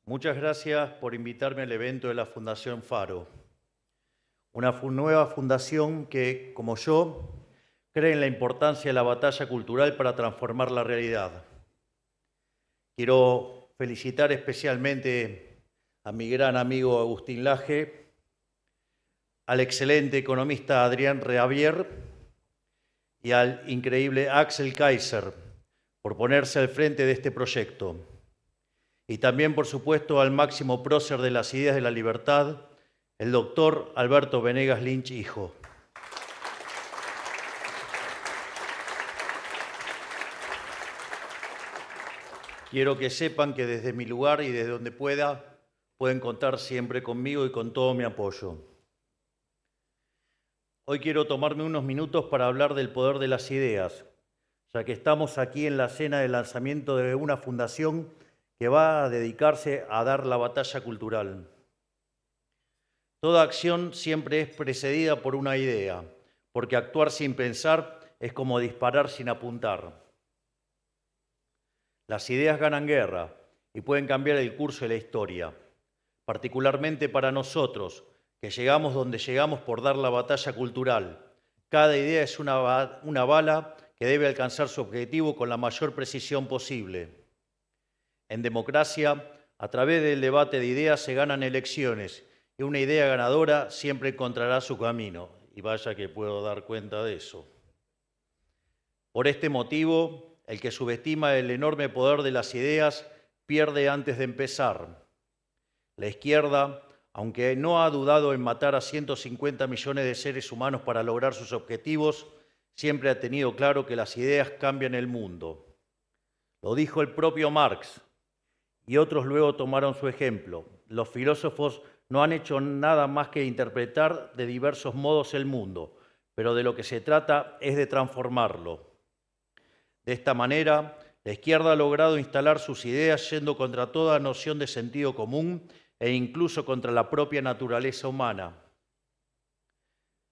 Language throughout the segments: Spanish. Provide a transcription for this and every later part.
Muchas gracias por invitarme al evento de la Fundación Faro, una nueva fundación que, como yo, cree en la importancia de la batalla cultural para transformar la realidad. Quiero felicitar especialmente a mi gran amigo Agustín Laje, al excelente economista Adrián Reavier y al increíble Axel Kaiser por ponerse al frente de este proyecto. Y también, por supuesto, al máximo prócer de las ideas de la libertad, el doctor Alberto Venegas Lynch, hijo. Quiero que sepan que desde mi lugar y desde donde pueden contar siempre conmigo y con todo mi apoyo. Hoy quiero tomarme unos minutos para hablar del poder de las ideas, ya que estamos aquí en la cena de lanzamiento de una fundación que va a dedicarse a dar la batalla cultural. Toda acción siempre es precedida por una idea, porque actuar sin pensar es como disparar sin apuntar. Las ideas ganan guerra y pueden cambiar el curso de la historia, particularmente para nosotros, que llegamos donde llegamos por dar la batalla cultural. Cada idea es una bala que debe alcanzar su objetivo con la mayor precisión posible. En democracia, a través del debate de ideas se ganan elecciones y una idea ganadora siempre encontrará su camino. Y vaya que puedo dar cuenta de eso. Por este motivo, el que subestima el enorme poder de las ideas pierde antes de empezar. La izquierda, aunque no ha dudado en matar a 150 millones de seres humanos para lograr sus objetivos, siempre ha tenido claro que las ideas cambian el mundo. Lo dijo el propio Marx. Y otros luego tomaron su ejemplo. Los filósofos no han hecho nada más que interpretar de diversos modos el mundo, pero de lo que se trata es de transformarlo. De esta manera, la izquierda ha logrado instalar sus ideas yendo contra toda noción de sentido común e incluso contra la propia naturaleza humana.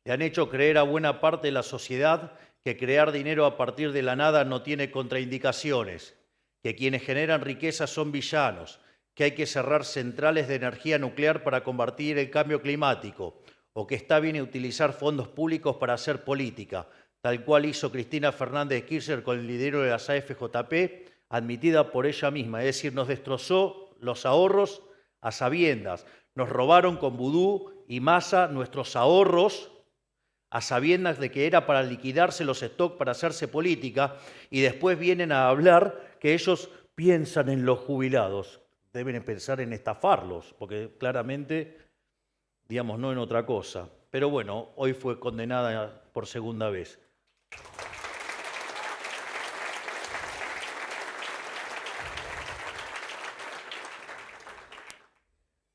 Le han hecho creer a buena parte de la sociedad que crear dinero a partir de la nada no tiene contraindicaciones, que quienes generan riqueza son villanos, que hay que cerrar centrales de energía nuclear para combatir el cambio climático, o que está bien utilizar fondos públicos para hacer política, tal cual hizo Cristina Fernández de Kirchner con el dinero de las AFJP, admitida por ella misma. Es decir, nos destrozó los ahorros a sabiendas, nos robaron con vudú y Massa nuestros ahorros a sabiendas de que era para liquidarse los stocks para hacerse política, y después vienen a hablar que ellos piensan en los jubilados. Deben pensar en estafarlos, porque claramente, digamos, no en otra cosa. Pero bueno, hoy fue condenada por segunda vez.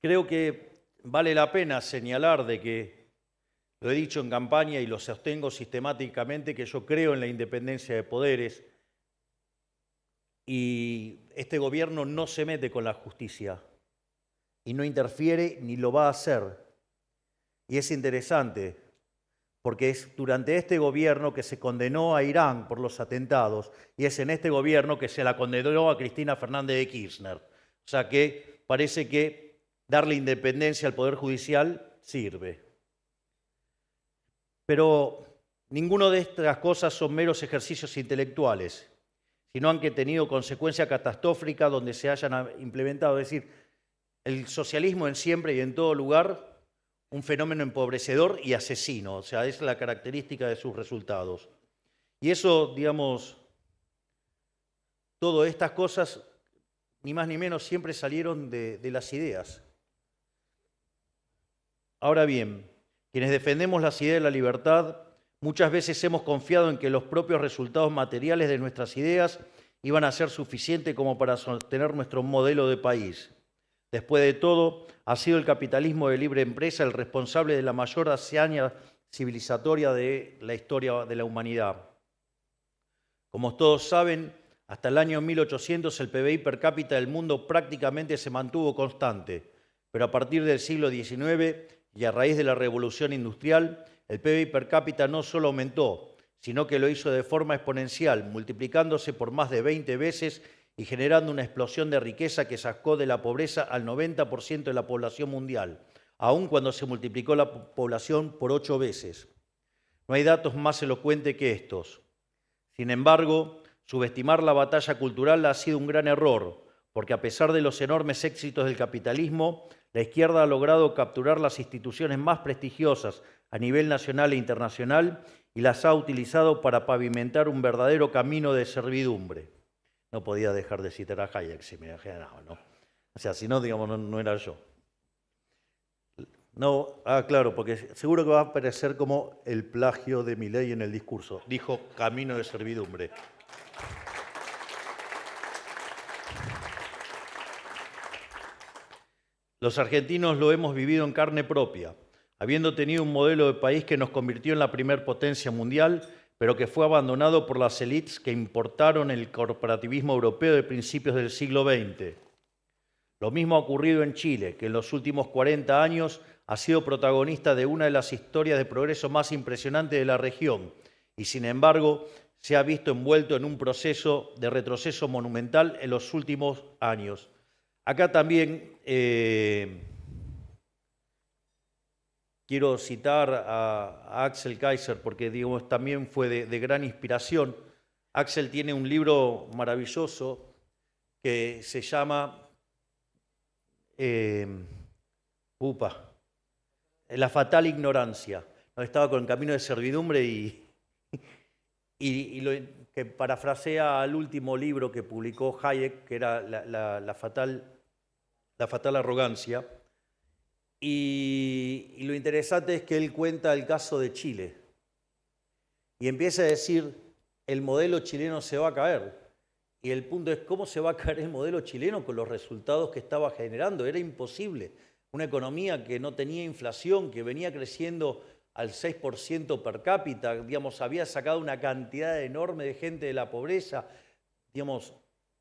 Creo que vale la pena señalar de que, lo he dicho en campaña y lo sostengo sistemáticamente, que yo creo en la independencia de poderes y este gobierno no se mete con la justicia y no interfiere ni lo va a hacer. Y es interesante porque es durante este gobierno que se condenó a Irán por los atentados y es en este gobierno que se la condenó a Cristina Fernández de Kirchner. O sea que parece que darle independencia al Poder Judicial sirve. Pero ninguna de estas cosas son meros ejercicios intelectuales, sino han tenido consecuencias catastróficas donde se hayan implementado. Es decir, el socialismo en siempre y en todo lugar, un fenómeno empobrecedor y asesino. O sea, es la característica de sus resultados. Y eso, digamos, todas estas cosas, ni más ni menos, siempre salieron de las ideas. Ahora bien, quienes defendemos las ideas de la libertad, muchas veces hemos confiado en que los propios resultados materiales de nuestras ideas iban a ser suficientes como para sostener nuestro modelo de país. Después de todo, ha sido el capitalismo de libre empresa el responsable de la mayor hazaña civilizatoria de la historia de la humanidad. Como todos saben, hasta el año 1800 el PBI per cápita del mundo prácticamente se mantuvo constante, pero a partir del siglo XIX y a raíz de la revolución industrial, el PBI per cápita no solo aumentó, sino que lo hizo de forma exponencial, multiplicándose por más de 20 veces y generando una explosión de riqueza que sacó de la pobreza al 90% de la población mundial, aun cuando se multiplicó la población por 8 veces. No hay datos más elocuentes que estos. Sin embargo, subestimar la batalla cultural ha sido un gran error, porque a pesar de los enormes éxitos del capitalismo, la izquierda ha logrado capturar las instituciones más prestigiosas a nivel nacional e internacional y las ha utilizado para pavimentar un verdadero camino de servidumbre. No podía dejar de citar a Hayek si me imaginaba, ¿no? O sea, si no, digamos, no era yo. No, claro, porque seguro que va a aparecer como el plagio de Milei en el discurso. Dijo camino de servidumbre. Los argentinos lo hemos vivido en carne propia, habiendo tenido un modelo de país que nos convirtió en la primer potencia mundial, pero que fue abandonado por las élites que importaron el corporativismo europeo de principios del siglo XX. Lo mismo ha ocurrido en Chile, que en los últimos 40 años ha sido protagonista de una de las historias de progreso más impresionantes de la región y, sin embargo, se ha visto envuelto en un proceso de retroceso monumental en los últimos años. Acá también quiero citar a Axel Kaiser porque digamos, también fue de gran inspiración. Axel tiene un libro maravilloso que se llama La fatal ignorancia. Estaba con el camino de servidumbre y que parafrasea al último libro que publicó Hayek, que era la fatal arrogancia. Y lo interesante es que él cuenta el caso de Chile y empieza a decir, el modelo chileno se va a caer. Y el punto es, ¿cómo se va a caer el modelo chileno con los resultados que estaba generando? Era imposible. Una economía que no tenía inflación, que venía creciendo al 6% per cápita, digamos, había sacado una cantidad enorme de gente de la pobreza, digamos,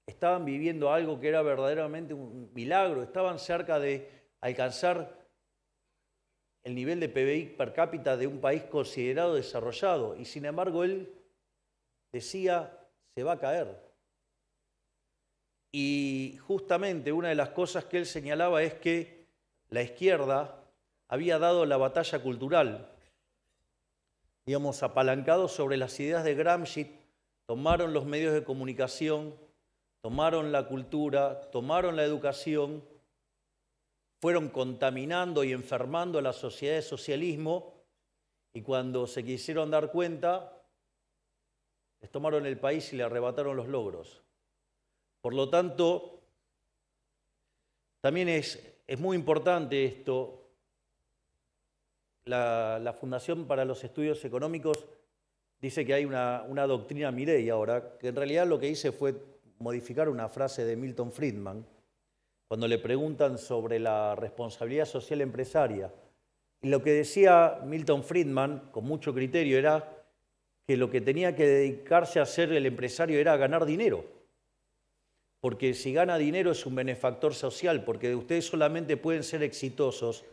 estaban viviendo algo que era verdaderamente un milagro, estaban cerca de alcanzar el nivel de PBI per cápita de un país considerado desarrollado, y sin embargo él decía, se va a caer. Y justamente una de las cosas que él señalaba es que la izquierda había dado la batalla cultural, digamos, apalancado sobre las ideas de Gramsci, tomaron los medios de comunicación, tomaron la cultura, tomaron la educación, fueron contaminando y enfermando a la sociedad de socialismo y cuando se quisieron dar cuenta, les tomaron el país y le arrebataron los logros. Por lo tanto, también es muy importante esto. La Fundación para los Estudios Económicos dice que hay una doctrina Milei ahora, que en realidad lo que hice fue modificar una frase de Milton Friedman, cuando le preguntan sobre la responsabilidad social empresaria. Y lo que decía Milton Friedman, con mucho criterio, era que lo que tenía que dedicarse a hacer el empresario era ganar dinero. Porque si gana dinero es un benefactor social, porque ustedes solamente pueden ser exitosos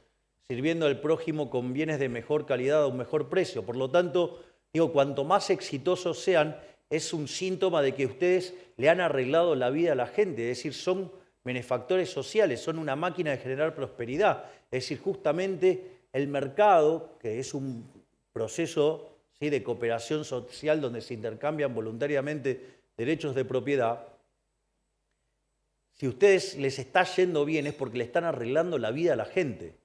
sirviendo al prójimo con bienes de mejor calidad a un mejor precio. Por lo tanto, digo, cuanto más exitosos sean, es un síntoma de que ustedes le han arreglado la vida a la gente, es decir, son benefactores sociales, son una máquina de generar prosperidad. Es decir, justamente el mercado, que es un proceso, ¿sí?, de cooperación social donde se intercambian voluntariamente derechos de propiedad, si a ustedes les está yendo bien es porque le están arreglando la vida a la gente.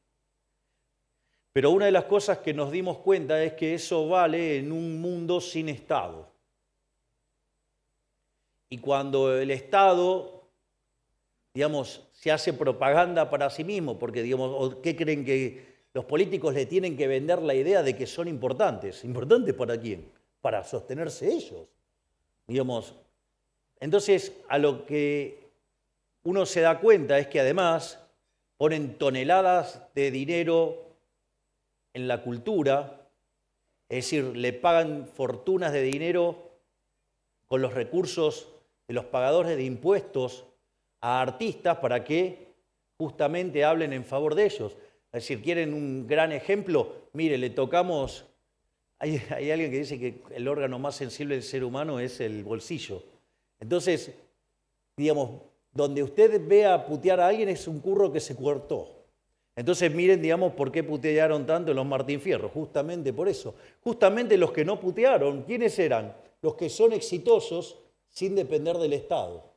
Pero una de las cosas que nos dimos cuenta es que eso vale en un mundo sin Estado. Y cuando el Estado, digamos, se hace propaganda para sí mismo, porque, digamos, ¿qué creen que los políticos le tienen que vender la idea de que son importantes? ¿Importantes para quién? Para sostenerse ellos. Digamos, entonces, a lo que uno se da cuenta es que además ponen toneladas de dinero en la cultura, es decir, le pagan fortunas de dinero con los recursos de los pagadores de impuestos a artistas para que justamente hablen en favor de ellos. Es decir, ¿quieren un gran ejemplo? Mire, le tocamos... Hay alguien que dice que el órgano más sensible del ser humano es el bolsillo. Entonces, digamos, donde usted vea putear a alguien es un curro que se cortó. Entonces miren, digamos, por qué putearon tanto los Martín Fierro, justamente por eso. Justamente los que no putearon, ¿quiénes eran? Los que son exitosos sin depender del Estado.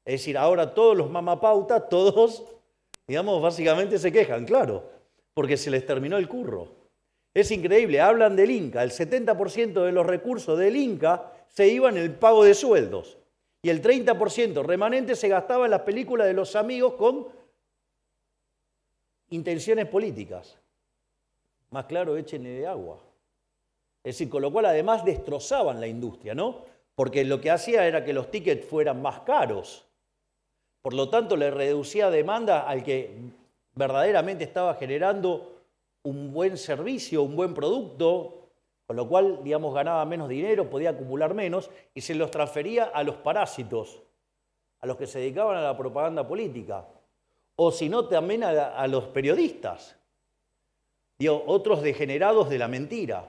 Es decir, ahora todos los mamapautas, todos, digamos, básicamente se quejan, claro, porque se les terminó el curro. Es increíble, hablan del Inca, el 70% de los recursos del Inca se iban en el pago de sueldos y el 30% remanente se gastaba en las películas de los amigos con intenciones políticas. Más claro, échenle de agua. Es decir, con lo cual además destrozaban la industria, ¿no? Porque lo que hacía era que los tickets fueran más caros. Por lo tanto, le reducía demanda al que verdaderamente estaba generando un buen servicio, un buen producto, con lo cual, digamos, ganaba menos dinero, podía acumular menos, y se los transfería a los parásitos, a los que se dedicaban a la propaganda política, o si no, también a los periodistas, digo, otros degenerados de la mentira.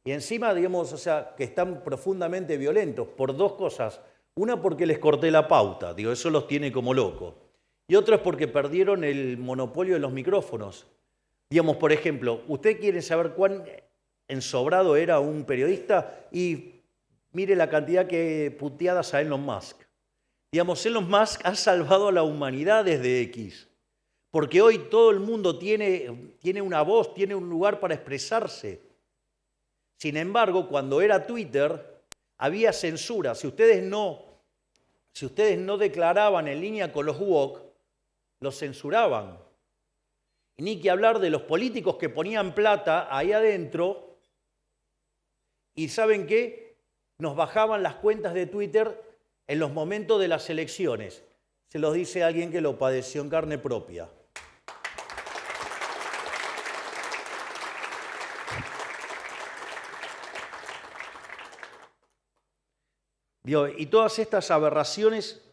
Y encima, digamos, o sea, que están profundamente violentos por dos cosas. Una, porque les corté la pauta, digo, eso los tiene como locos. Y otra es porque perdieron el monopolio de los micrófonos. Digamos, por ejemplo, ¿usted quiere saber cuán ensobrado era un periodista? Y mire la cantidad de puteadas a Elon Musk. Digamos, Elon Musk ha salvado a la humanidad desde X. Porque hoy todo el mundo tiene una voz, tiene un lugar para expresarse. Sin embargo, cuando era Twitter, había censura. Si ustedes no declaraban en línea con los woke, los censuraban. Y ni que hablar de los políticos que ponían plata ahí adentro y ¿saben qué? Nos bajaban las cuentas de Twitter en los momentos de las elecciones. Se los dice alguien que lo padeció en carne propia. Y todas estas aberraciones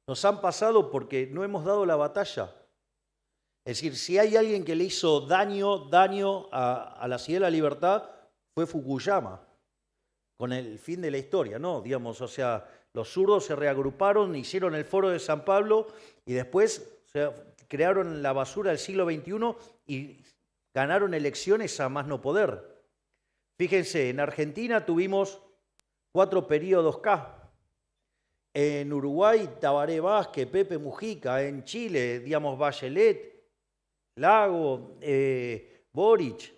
nos han pasado porque no hemos dado la batalla. Es decir, si hay alguien que le hizo daño a la idea de la libertad, fue Fukuyama, con el fin de la historia, ¿no? Digamos, o sea, los zurdos se reagruparon, hicieron el Foro de San Pablo y después crearon la basura del siglo XXI y ganaron elecciones a más no poder. Fíjense, en Argentina tuvimos 4 periodos K. En Uruguay, Tabaré Vázquez, Pepe Mujica. En Chile, digamos, Bachelet, Lago, Boric.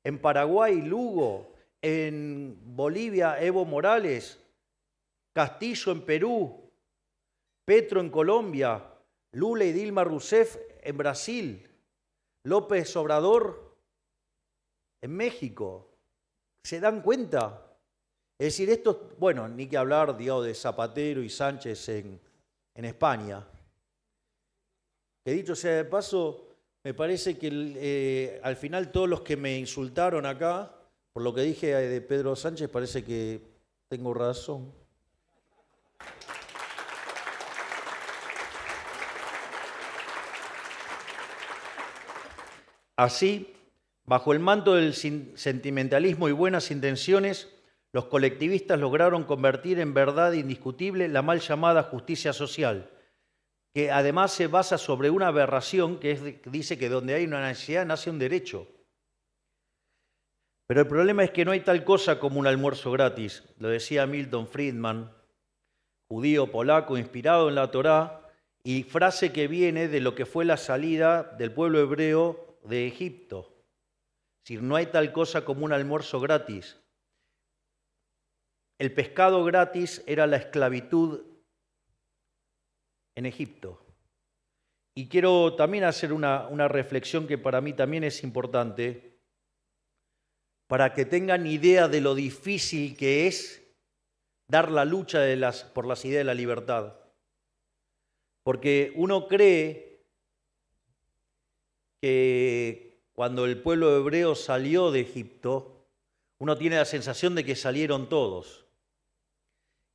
En Paraguay, Lugo. En Bolivia, Evo Morales. Castillo en Perú. Petro en Colombia. Lula y Dilma Rousseff en Brasil. López Obrador en México. ¿Se dan cuenta? Es decir, esto, bueno, ni que hablar, digamos, de Zapatero y Sánchez en España. Que dicho sea de paso, me parece que al final todos los que me insultaron acá, por lo que dije de Pedro Sánchez, parece que tengo razón. Así, bajo el manto del sentimentalismo y buenas intenciones, los colectivistas lograron convertir en verdad indiscutible la mal llamada justicia social, que además se basa sobre una aberración que dice que donde hay una necesidad nace un derecho. Pero el problema es que no hay tal cosa como un almuerzo gratis, lo decía Milton Friedman, judío polaco inspirado en la Torá, y frase que viene de lo que fue la salida del pueblo hebreo de Egipto. Es decir, no hay tal cosa como un almuerzo gratis. El pescado gratis era la esclavitud en Egipto. Y quiero también hacer una reflexión que para mí también es importante, para que tengan idea de lo difícil que es dar la lucha por las ideas de la libertad. Porque uno cree que cuando el pueblo hebreo salió de Egipto, uno tiene la sensación de que salieron todos.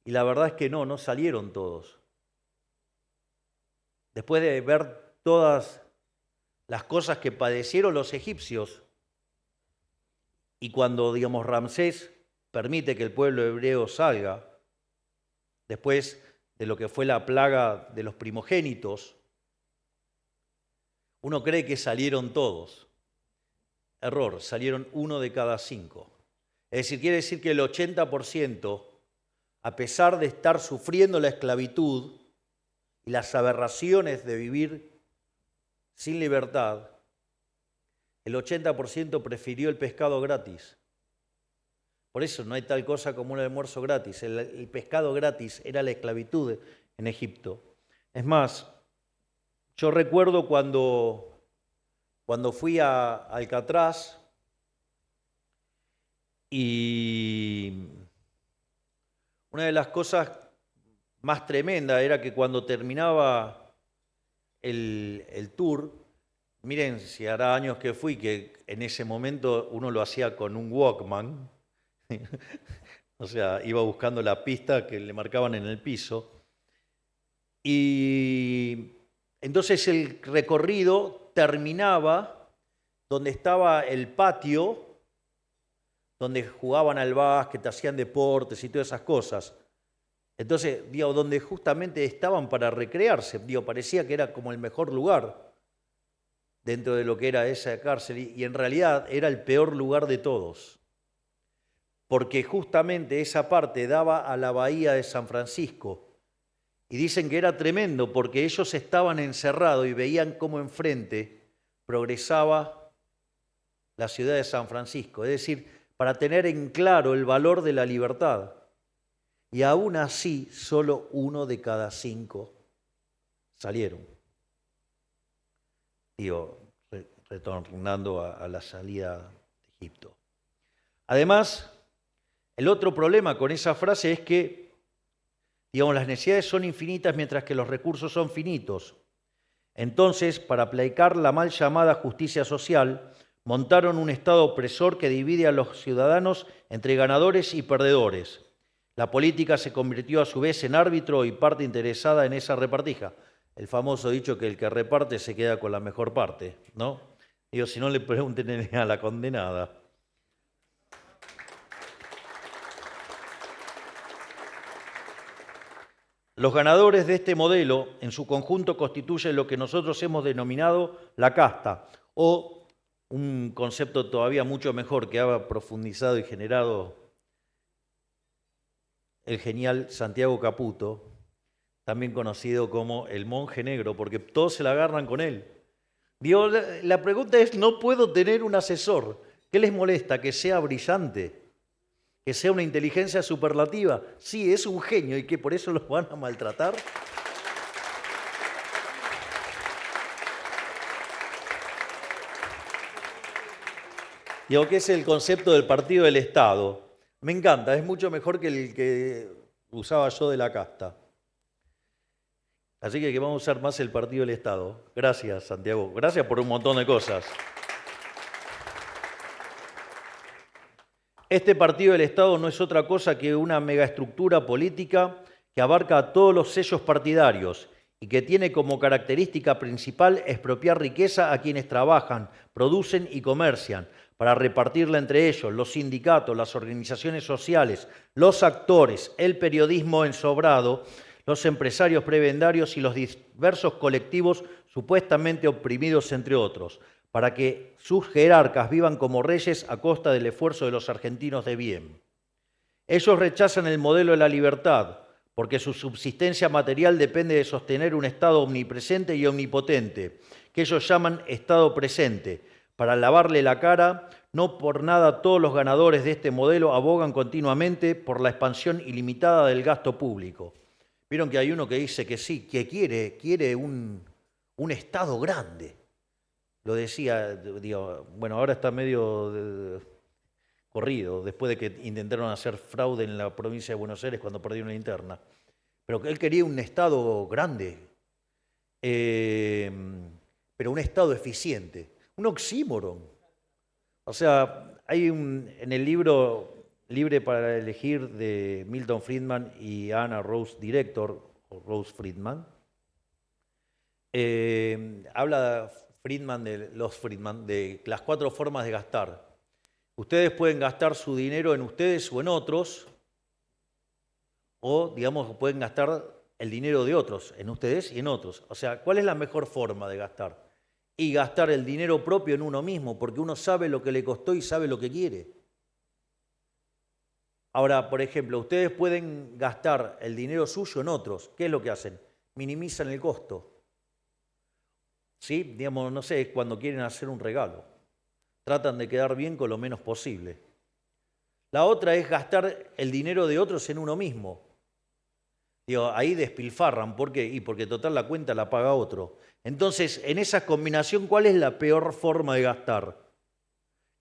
Y la verdad es que no salieron todos. Después de ver todas las cosas que padecieron los egipcios, y cuando, digamos, Ramsés permite que el pueblo hebreo salga, después de lo que fue la plaga de los primogénitos, uno cree que salieron todos. Error, salieron 1 de cada 5. Es decir, quiere decir que el 80%, a pesar de estar sufriendo la esclavitud y las aberraciones de vivir sin libertad, el 80% prefirió el pescado gratis. Por eso no hay tal cosa como un almuerzo gratis. El pescado gratis era la esclavitud en Egipto. Es más, yo recuerdo cuando fui a Alcatraz y una de las cosas más tremendas era que cuando terminaba el tour, miren, si hará años que fui, que en ese momento uno lo hacía con un Walkman, o sea, iba buscando la pista que le marcaban en el piso, y entonces el recorrido terminaba donde estaba el patio, donde jugaban al básquet, hacían deportes y todas esas cosas. Entonces, digo, donde justamente estaban para recrearse, digo, parecía que era como el mejor lugar dentro de lo que era esa cárcel, y en realidad era el peor lugar de todos, porque justamente esa parte daba a la bahía de San Francisco, y dicen que era tremendo porque ellos estaban encerrados y veían cómo enfrente progresaba la ciudad de San Francisco, es decir, para tener en claro el valor de la libertad. Y aún así, solo 1 de cada 5 salieron. Digo, retornando a la salida de Egipto. Además, el otro problema con esa frase es que, digamos, las necesidades son infinitas mientras que los recursos son finitos. Entonces, para aplicar la mal llamada justicia social, montaron un Estado opresor que divide a los ciudadanos entre ganadores y perdedores. La política se convirtió a su vez en árbitro y parte interesada en esa repartija. El famoso dicho que el que reparte se queda con la mejor parte, ¿no? Digo, si no le pregunten a la condenada. Los ganadores de este modelo, en su conjunto, constituyen lo que nosotros hemos denominado la casta, o un concepto todavía mucho mejor que ha profundizado y generado el genial Santiago Caputo, también conocido como el monje negro, porque todos se la agarran con él. Digo, la pregunta es, ¿no puedo tener un asesor? ¿Qué les molesta? ¿Que sea brillante? ¿Que sea una inteligencia superlativa? Sí, es un genio y que por eso los van a maltratar. Digo, ¿qué es el concepto del partido del Estado? Me encanta, es mucho mejor que el que usaba yo de la casta. Así que vamos a usar más el partido del Estado. Gracias, Santiago. Gracias por un montón de cosas. Este partido del Estado no es otra cosa que una megaestructura política que abarca a todos los sellos partidarios y que tiene como característica principal expropiar riqueza a quienes trabajan, producen y comercian, para repartirla entre ellos, los sindicatos, las organizaciones sociales, los actores, el periodismo ensobrado, los empresarios prebendarios y los diversos colectivos supuestamente oprimidos, entre otros, para que sus jerarcas vivan como reyes a costa del esfuerzo de los argentinos de bien. Ellos rechazan el modelo de la libertad, porque su subsistencia material depende de sostener un Estado omnipresente y omnipotente, que ellos llaman Estado presente. Para lavarle la cara, no por nada todos los ganadores de este modelo abogan continuamente por la expansión ilimitada del gasto público. Vieron que hay uno que dice que sí, que quiere un Estado grande. Lo decía, digo, bueno, ahora está medio corrido, después de que intentaron hacer fraude en la provincia de Buenos Aires cuando perdieron la interna. Pero él quería un Estado grande, pero un Estado eficiente, un oxímoron. O sea, hay en el libro Libre para elegir de Milton Friedman y Anna Rose Director, o Rose Friedman, habla Friedman de las 4 formas de gastar. Ustedes pueden gastar su dinero en ustedes o en otros, o, digamos, pueden gastar el dinero de otros, en ustedes y en otros. O sea, ¿cuál es la mejor forma de gastar? Y gastar el dinero propio en uno mismo, porque uno sabe lo que le costó y sabe lo que quiere. Ahora, por ejemplo, ustedes pueden gastar el dinero suyo en otros. ¿Qué es lo que hacen? Minimizan el costo. ¿Sí? Digamos, no sé, es cuando quieren hacer un regalo. Tratan de quedar bien con lo menos posible. La otra es gastar el dinero de otros en uno mismo. Digo, ahí despilfarran. ¿Por qué? Y porque total la cuenta la paga otro. Entonces, en esa combinación, ¿cuál es la peor forma de gastar?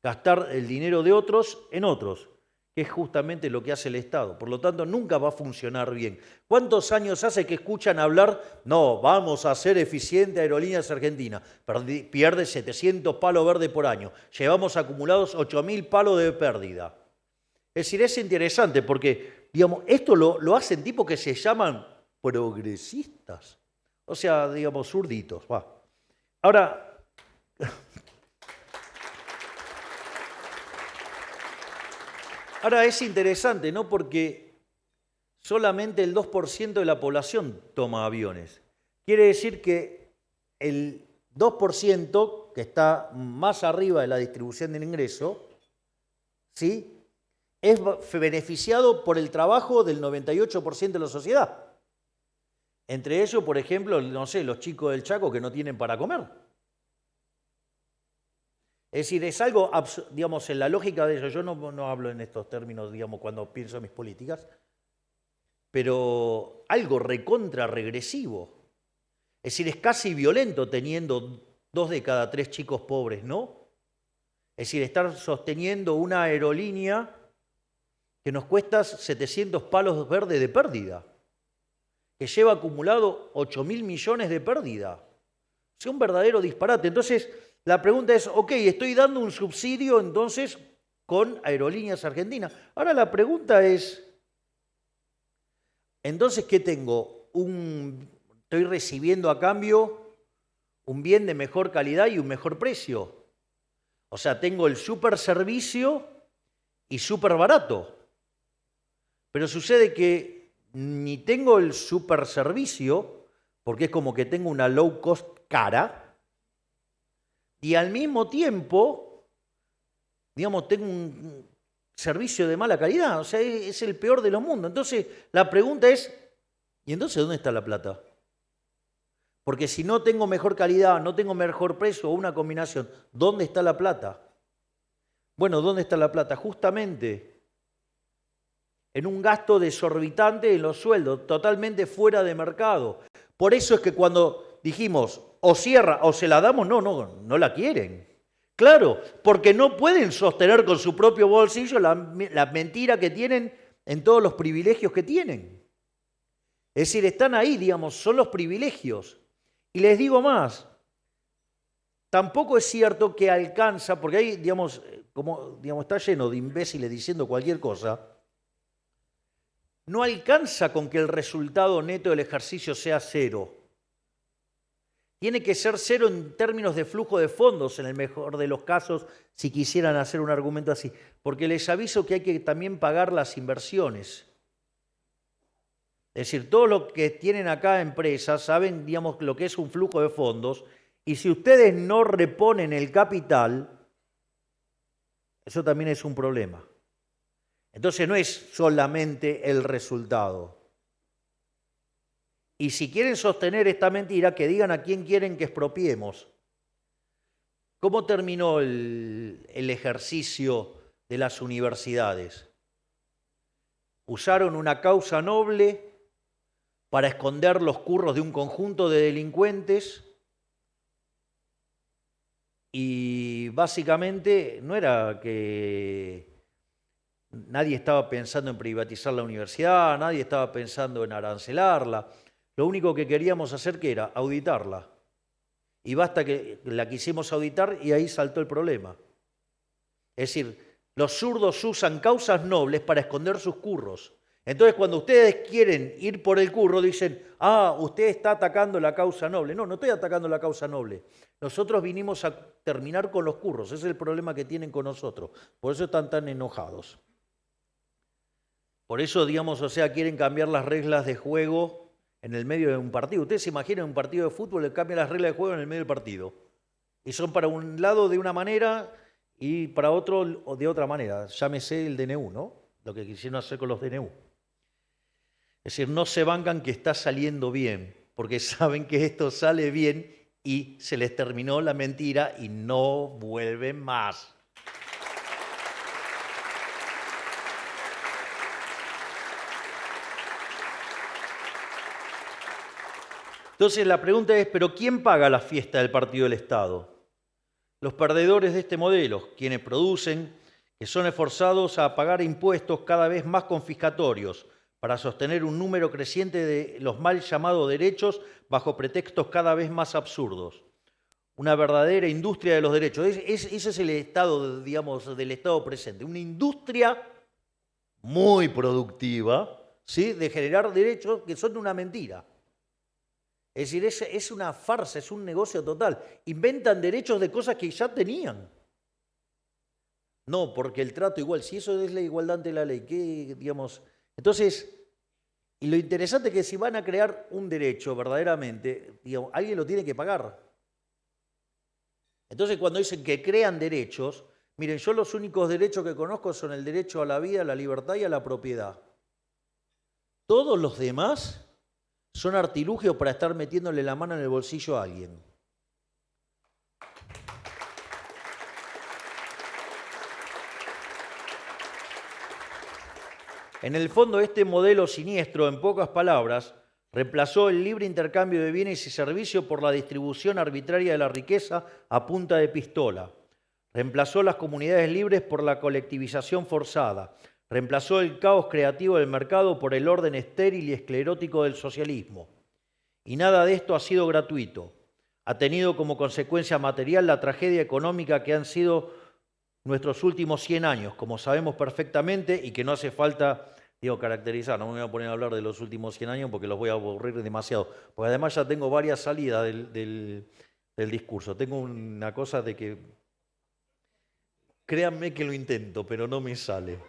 Gastar el dinero de otros en otros, que es justamente lo que hace el Estado. Por lo tanto, nunca va a funcionar bien. ¿Cuántos años hace que escuchan hablar? No, vamos a hacer eficiente Aerolíneas Argentinas. Pierde 700 palos verdes por año. Llevamos acumulados 8.000 palos de pérdida. Es decir, es interesante porque, digamos, esto lo hacen tipos que se llaman progresistas. O sea, digamos, zurditos. Va. Ahora, es interesante, ¿no? Porque solamente el 2% de la población toma aviones. Quiere decir que el 2% que está más arriba de la distribución del ingreso, ¿sí?, es beneficiado por el trabajo del 98% de la sociedad. Entre ellos, por ejemplo, no sé, los chicos del Chaco que no tienen para comer. Es decir, es algo, digamos, en la lógica de ellos, yo no hablo en estos términos, digamos, cuando pienso en mis políticas, pero algo recontra regresivo. Es decir, es casi violento teniendo 2 de cada 3 chicos pobres, ¿no? Es decir, estar sosteniendo una aerolínea que nos cuesta 700 palos verdes de pérdida, que lleva acumulado 8.000 millones de pérdida. Es un verdadero disparate. Entonces, la pregunta es, ok, estoy dando un subsidio entonces con Aerolíneas Argentinas. Ahora la pregunta es, entonces, ¿qué tengo? Estoy recibiendo a cambio un bien de mejor calidad y un mejor precio. O sea, tengo el super servicio y súper barato. Pero sucede que ni tengo el super servicio, porque es como que tengo una low cost cara, y al mismo tiempo, digamos, tengo un servicio de mala calidad. O sea, es el peor de los mundos. Entonces, la pregunta es, ¿y entonces dónde está la plata? Porque si no tengo mejor calidad, no tengo mejor precio o una combinación, ¿dónde está la plata? Bueno, ¿dónde está la plata? Justamente en un gasto desorbitante en los sueldos, totalmente fuera de mercado. Por eso es que cuando dijimos, o cierra o se la damos, no la quieren. Claro, porque no pueden sostener con su propio bolsillo la mentira que tienen en todos los privilegios que tienen. Es decir, están ahí, digamos, son los privilegios. Y les digo más, tampoco es cierto que alcanza, porque ahí, digamos, está lleno de imbéciles diciendo cualquier cosa, no alcanza con que el resultado neto del ejercicio sea 0. Tiene que ser 0 en términos de flujo de fondos, en el mejor de los casos, si quisieran hacer un argumento así. Porque les aviso que hay que también pagar las inversiones. Es decir, todos los que tienen acá empresas saben, digamos, lo que es un flujo de fondos, y si ustedes no reponen el capital, eso también es un problema. Entonces no es solamente el resultado. Y si quieren sostener esta mentira, que digan a quién quieren que expropiemos. ¿Cómo terminó el ejercicio de las universidades? Usaron una causa noble para esconder los curros de un conjunto de delincuentes y básicamente no era que nadie estaba pensando en privatizar la universidad, nadie estaba pensando en arancelarla. Lo único que queríamos hacer, ¿qué era? Auditarla. Y basta que la quisimos auditar y ahí saltó el problema. Es decir, los zurdos usan causas nobles para esconder sus curros. Entonces, cuando ustedes quieren ir por el curro, dicen, usted está atacando la causa noble. No estoy atacando la causa noble. Nosotros vinimos a terminar con los curros. Ese es el problema que tienen con nosotros. Por eso están tan enojados. Por eso, digamos, quieren cambiar las reglas de juego en el medio de un partido. Ustedes se imaginan un partido de fútbol, le cambian las reglas de juego en el medio del partido. Y son para un lado de una manera y para otro de otra manera. Llámese el DNU, ¿no? Lo que quisieron hacer con los DNU. Es decir, no se bancan que está saliendo bien, porque saben que esto sale bien y se les terminó la mentira y no vuelven más. Entonces la pregunta es, ¿pero quién paga la fiesta del partido del Estado? Los perdedores de este modelo, quienes producen, que son esforzados a pagar impuestos cada vez más confiscatorios para sostener un número creciente de los mal llamados derechos bajo pretextos cada vez más absurdos. Una verdadera industria de los derechos. Ese es el estado, digamos, del Estado presente. Una industria muy productiva, ¿sí?, de generar derechos que son una mentira. Es decir, es una farsa, es un negocio total. Inventan derechos de cosas que ya tenían. No, porque el trato igual, si eso es la igualdad ante la ley, ¿qué, digamos? Entonces, y lo interesante es que si van a crear un derecho verdaderamente, digamos, alguien lo tiene que pagar. Entonces, cuando dicen que crean derechos, miren, yo los únicos derechos que conozco son el derecho a la vida, a la libertad y a la propiedad. Todos los demás son artilugios para estar metiéndole la mano en el bolsillo a alguien. En el fondo, este modelo siniestro, en pocas palabras, reemplazó el libre intercambio de bienes y servicios por la distribución arbitraria de la riqueza a punta de pistola. Reemplazó las comunidades libres por la colectivización forzada. Reemplazó el caos creativo del mercado por el orden estéril y esclerótico del socialismo. Y nada de esto ha sido gratuito. Ha tenido como consecuencia material la tragedia económica que han sido nuestros últimos 100 años, como sabemos perfectamente y que no hace falta, caracterizar. No me voy a poner a hablar de los últimos 100 años porque los voy a aburrir demasiado. Porque además ya tengo varias salidas del discurso. Tengo una cosa de que, créanme que lo intento, pero no me sale.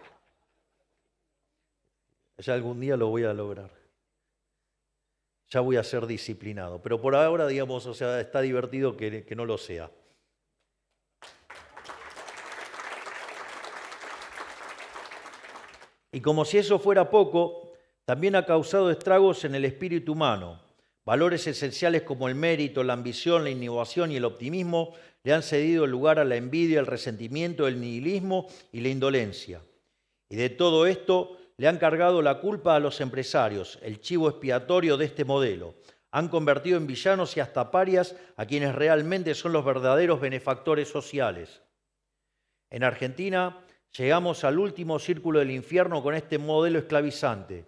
Ya algún día lo voy a lograr. Ya voy a ser disciplinado. Pero por ahora, digamos, o sea, está divertido que no lo sea. Y como si eso fuera poco, también ha causado estragos en el espíritu humano. Valores esenciales como el mérito, la ambición, la innovación y el optimismo le han cedido lugar a la envidia, el resentimiento, el nihilismo y la indolencia. Y de todo esto le han cargado la culpa a los empresarios, el chivo expiatorio de este modelo. Han convertido en villanos y hasta parias a quienes realmente son los verdaderos benefactores sociales. En Argentina llegamos al último círculo del infierno con este modelo esclavizante,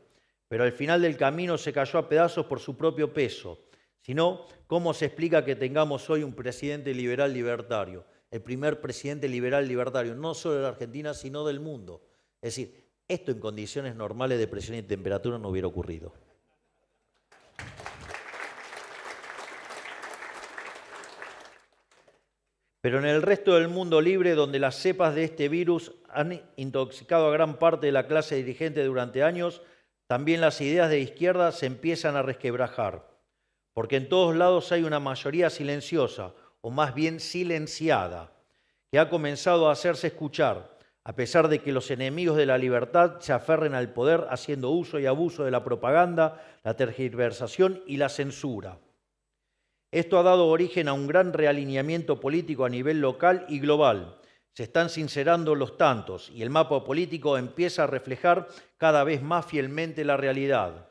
pero al final del camino se cayó a pedazos por su propio peso. Si no, ¿cómo se explica que tengamos hoy un presidente liberal libertario? El primer presidente liberal libertario, no solo de la Argentina, sino del mundo. Es decir, esto en condiciones normales de presión y temperatura no hubiera ocurrido. Pero en el resto del mundo libre, donde las cepas de este virus han intoxicado a gran parte de la clase dirigente durante años, también las ideas de izquierda se empiezan a resquebrajar. Porque en todos lados hay una mayoría silenciosa, o más bien silenciada, que ha comenzado a hacerse escuchar, a pesar de que los enemigos de la libertad se aferren al poder haciendo uso y abuso de la propaganda, la tergiversación y la censura. Esto ha dado origen a un gran realineamiento político a nivel local y global. Se están sincerando los tantos y el mapa político empieza a reflejar cada vez más fielmente la realidad.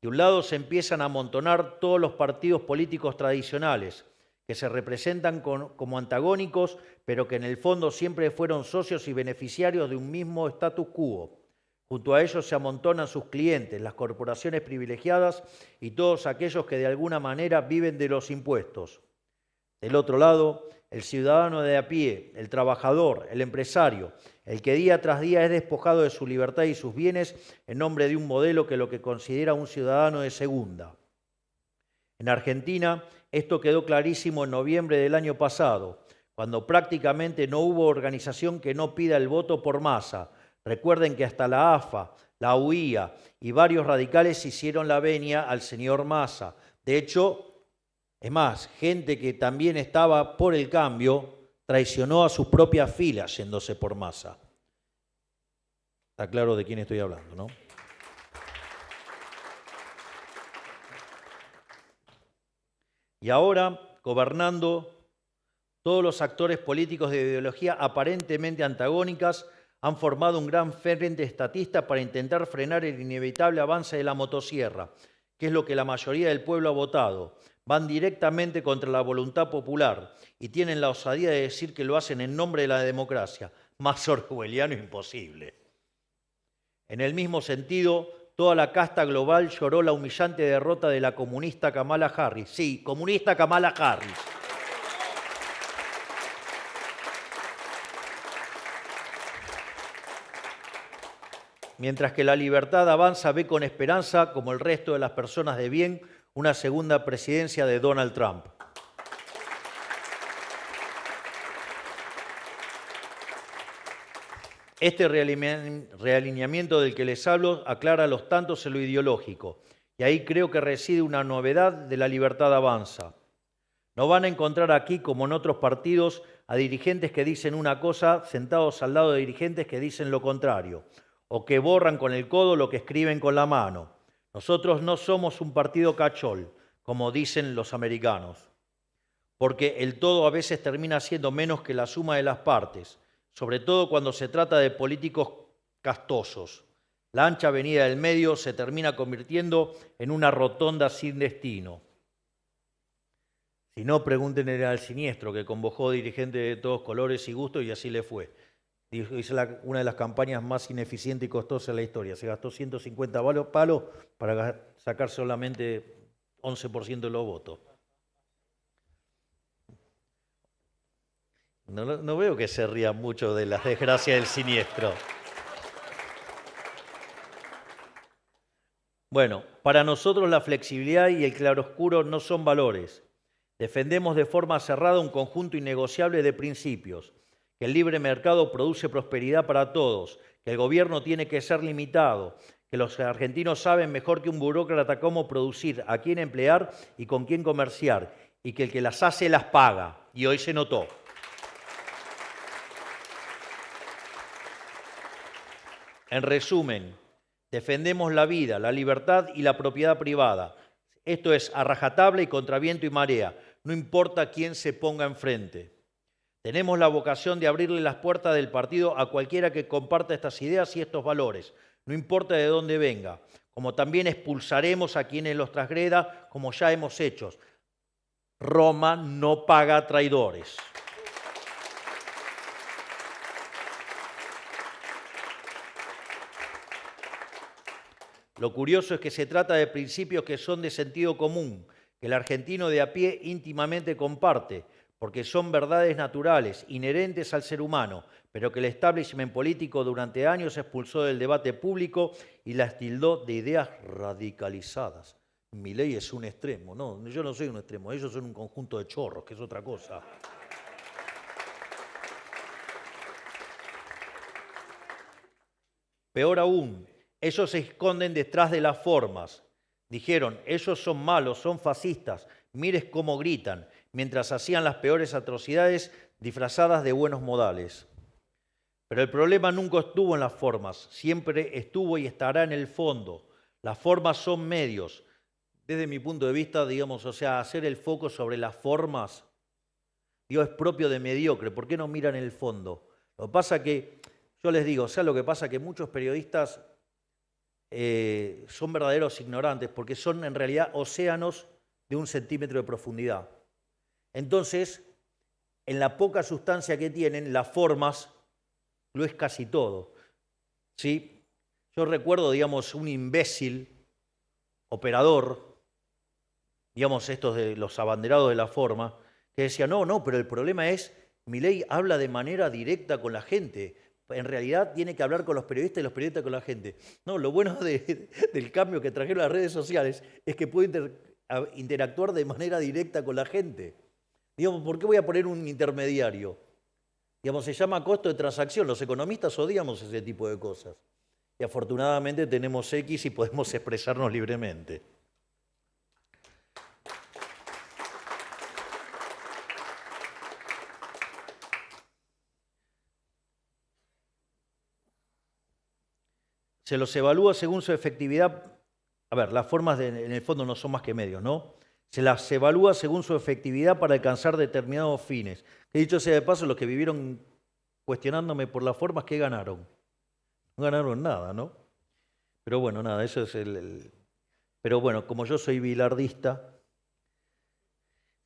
De un lado se empiezan a amontonar todos los partidos políticos tradicionales, que se representan como antagónicos, pero que en el fondo siempre fueron socios y beneficiarios de un mismo status quo. Junto a ellos se amontonan sus clientes, las corporaciones privilegiadas y todos aquellos que de alguna manera viven de los impuestos. Del otro lado, el ciudadano de a pie, el trabajador, el empresario, el que día tras día es despojado de su libertad y sus bienes en nombre de un modelo que lo que considera un ciudadano de segunda. En Argentina, esto quedó clarísimo en noviembre del año pasado, cuando prácticamente no hubo organización que no pida el voto por masa. Recuerden que hasta la AFA, la UIA y varios radicales hicieron la venia al señor Massa. De hecho, es más, gente que también estaba por el cambio traicionó a sus propias filas yéndose por Massa. Está claro de quién estoy hablando, ¿no? Y ahora, gobernando, todos los actores políticos de ideología aparentemente antagónicas han formado un gran frente estatista para intentar frenar el inevitable avance de la motosierra, que es lo que la mayoría del pueblo ha votado. Van directamente contra la voluntad popular y tienen la osadía de decir que lo hacen en nombre de la democracia. Más orwelliano imposible. En el mismo sentido, toda la casta global lloró la humillante derrota de la comunista Kamala Harris. Sí, comunista Kamala Harris. Mientras que la libertad avanza, ve con esperanza, como el resto de las personas de bien, una segunda presidencia de Donald Trump. Este realineamiento del que les hablo aclara los tantos en lo ideológico, y ahí creo que reside una novedad de la libertad avanza. No van a encontrar aquí, como en otros partidos, a dirigentes que dicen una cosa sentados al lado de dirigentes que dicen lo contrario, o que borran con el codo lo que escriben con la mano. Nosotros no somos un partido cachol, como dicen los americanos, porque el todo a veces termina siendo menos que la suma de las partes, sobre todo cuando se trata de políticos castosos. La ancha avenida del medio se termina convirtiendo en una rotonda sin destino. Si no, pregúntenle al Siniestro, que convocó dirigentes de todos colores y gustos y así le fue. Hizo una de las campañas más ineficientes y costosas de la historia. Se gastó 150 palos para sacar solamente 11% de los votos. No veo que se ría mucho de las desgracias del Siniestro. Bueno, para nosotros la flexibilidad y el claroscuro no son valores. Defendemos de forma cerrada un conjunto innegociable de principios, que el libre mercado produce prosperidad para todos, que el gobierno tiene que ser limitado, que los argentinos saben mejor que un burócrata cómo producir, a quién emplear y con quién comerciar, y que el que las hace las paga, y hoy se notó. En resumen, defendemos la vida, la libertad y la propiedad privada. Esto es a rajatabla y contra viento y marea, no importa quién se ponga enfrente. Tenemos la vocación de abrirle las puertas del partido a cualquiera que comparta estas ideas y estos valores, no importa de dónde venga, como también expulsaremos a quienes los transgreda, como ya hemos hecho. Roma no paga traidores. Lo curioso es que se trata de principios que son de sentido común, que el argentino de a pie íntimamente comparte, porque son verdades naturales, inherentes al ser humano, pero que el establishment político durante años expulsó del debate público y las tildó de ideas radicalizadas. Milei es un extremo, no, yo no soy un extremo, ellos son un conjunto de chorros, que es otra cosa. Peor aún, ellos se esconden detrás de las formas. Dijeron, ellos son malos, son fascistas, mires cómo gritan, mientras hacían las peores atrocidades disfrazadas de buenos modales. Pero el problema nunca estuvo en las formas, siempre estuvo y estará en el fondo. Las formas son medios. Desde mi punto de vista, digamos, o sea, hacer el foco sobre las formas, digo, es propio de mediocre. ¿Por qué no miran el fondo? Lo que pasa que, yo les digo, o sea, lo que pasa que muchos periodistas son verdaderos ignorantes porque son en realidad océanos de 1 centímetro de profundidad. Entonces, en la poca sustancia que tienen, las formas lo es casi todo. ¿Sí? Yo recuerdo, digamos, un imbécil operador, digamos, estos de los abanderados de la forma, que decía, no, pero el problema es, Milei habla de manera directa con la gente. En realidad tiene que hablar con los periodistas y los periodistas con la gente. No, lo bueno del cambio que trajeron las redes sociales es que puede interactuar de manera directa con la gente. Digamos, ¿por qué voy a poner un intermediario? Digamos, se llama costo de transacción. Los economistas odiamos ese tipo de cosas. y afortunadamente tenemos X y podemos expresarnos libremente. Se los evalúa según su efectividad. A ver, las formas en el fondo no son más que medios, ¿no? Se las evalúa según su efectividad para alcanzar determinados fines. Que dicho sea de paso, los que vivieron cuestionándome por las formas, ¿qué ganaron? No ganaron nada, ¿no? Pero bueno, nada, eso es Pero bueno, como yo soy bilardista,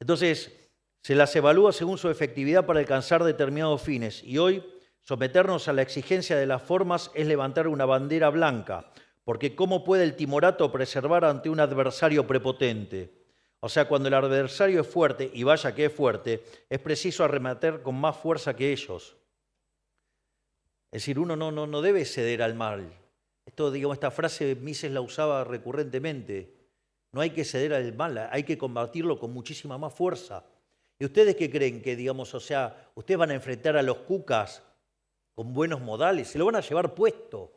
entonces se las evalúa según su efectividad para alcanzar determinados fines. Y hoy someternos a la exigencia de las formas es levantar una bandera blanca, porque ¿cómo puede el timorato preservar ante un adversario prepotente? O sea, cuando el adversario es fuerte, y vaya que es fuerte, es preciso arremeter con más fuerza que ellos. Es decir, uno no debe ceder al mal. Esta frase Mises la usaba recurrentemente. No hay que ceder al mal, hay que combatirlo con muchísima más fuerza. ¿Y ustedes qué creen? Que, ustedes van a enfrentar a los cucas con buenos modales, se lo van a llevar puesto.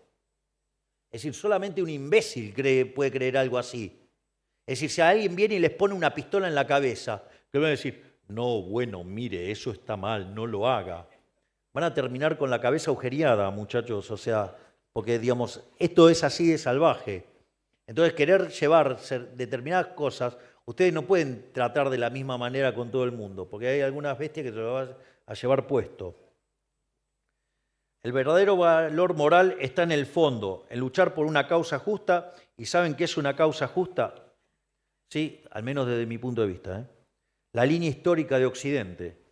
Es decir, solamente un imbécil puede creer algo así. Es decir, si alguien viene y les pone una pistola en la cabeza, que van a decir, no, bueno, mire, eso está mal, no lo haga. Van a terminar con la cabeza agujereada, muchachos, porque, esto es así de salvaje. Entonces, querer llevar determinadas cosas, ustedes no pueden tratar de la misma manera con todo el mundo, porque hay algunas bestias que se lo van a llevar puesto. El verdadero valor moral está en el fondo, en luchar por una causa justa. ¿Y saben qué es una causa justa? Sí, al menos desde mi punto de vista. La línea histórica de Occidente.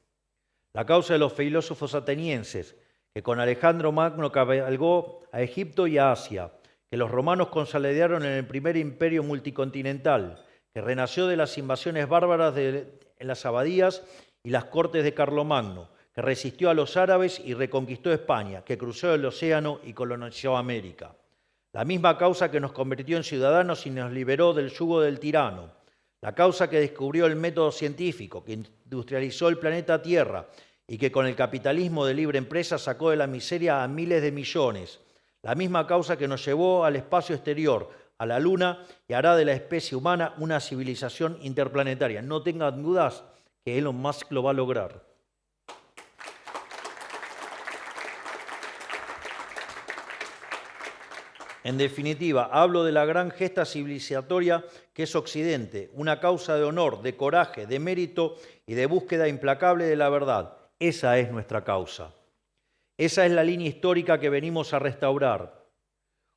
La causa de los filósofos atenienses, que con Alejandro Magno cabalgó a Egipto y a Asia, que los romanos consolidaron en el primer imperio multicontinental, que renació de las invasiones bárbaras en las abadías y las cortes de Carlomagno, que resistió a los árabes y reconquistó España, que cruzó el océano y colonizó América. La misma causa que nos convirtió en ciudadanos y nos liberó del yugo del tirano. La causa que descubrió el método científico, que industrializó el planeta Tierra y que con el capitalismo de libre empresa sacó de la miseria a miles de millones. La misma causa que nos llevó al espacio exterior, a la Luna, y hará de la especie humana una civilización interplanetaria. No tengan dudas que Elon Musk lo va a lograr. En definitiva, hablo de la gran gesta civilizatoria que es Occidente, una causa de honor, de coraje, de mérito y de búsqueda implacable de la verdad. Esa es nuestra causa. Esa es la línea histórica que venimos a restaurar.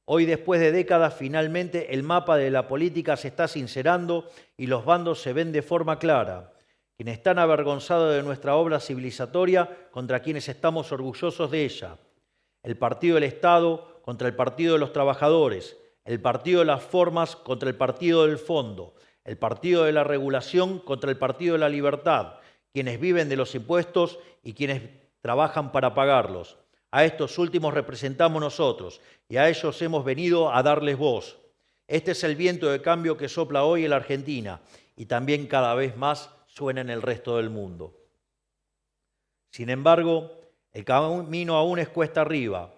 Hoy, después de décadas, finalmente el mapa de la política se está sincerando y los bandos se ven de forma clara. Quienes están avergonzados de nuestra obra civilizatoria contra quienes estamos orgullosos de ella. El partido del Estado contra el partido de los trabajadores, el partido de las formas contra el partido del fondo, el partido de la regulación contra el partido de la libertad, quienes viven de los impuestos y quienes trabajan para pagarlos. A estos últimos representamos nosotros y a ellos hemos venido a darles voz. Este es el viento de cambio que sopla hoy en la Argentina y también cada vez más suena en el resto del mundo. Sin embargo, el camino aún es cuesta arriba.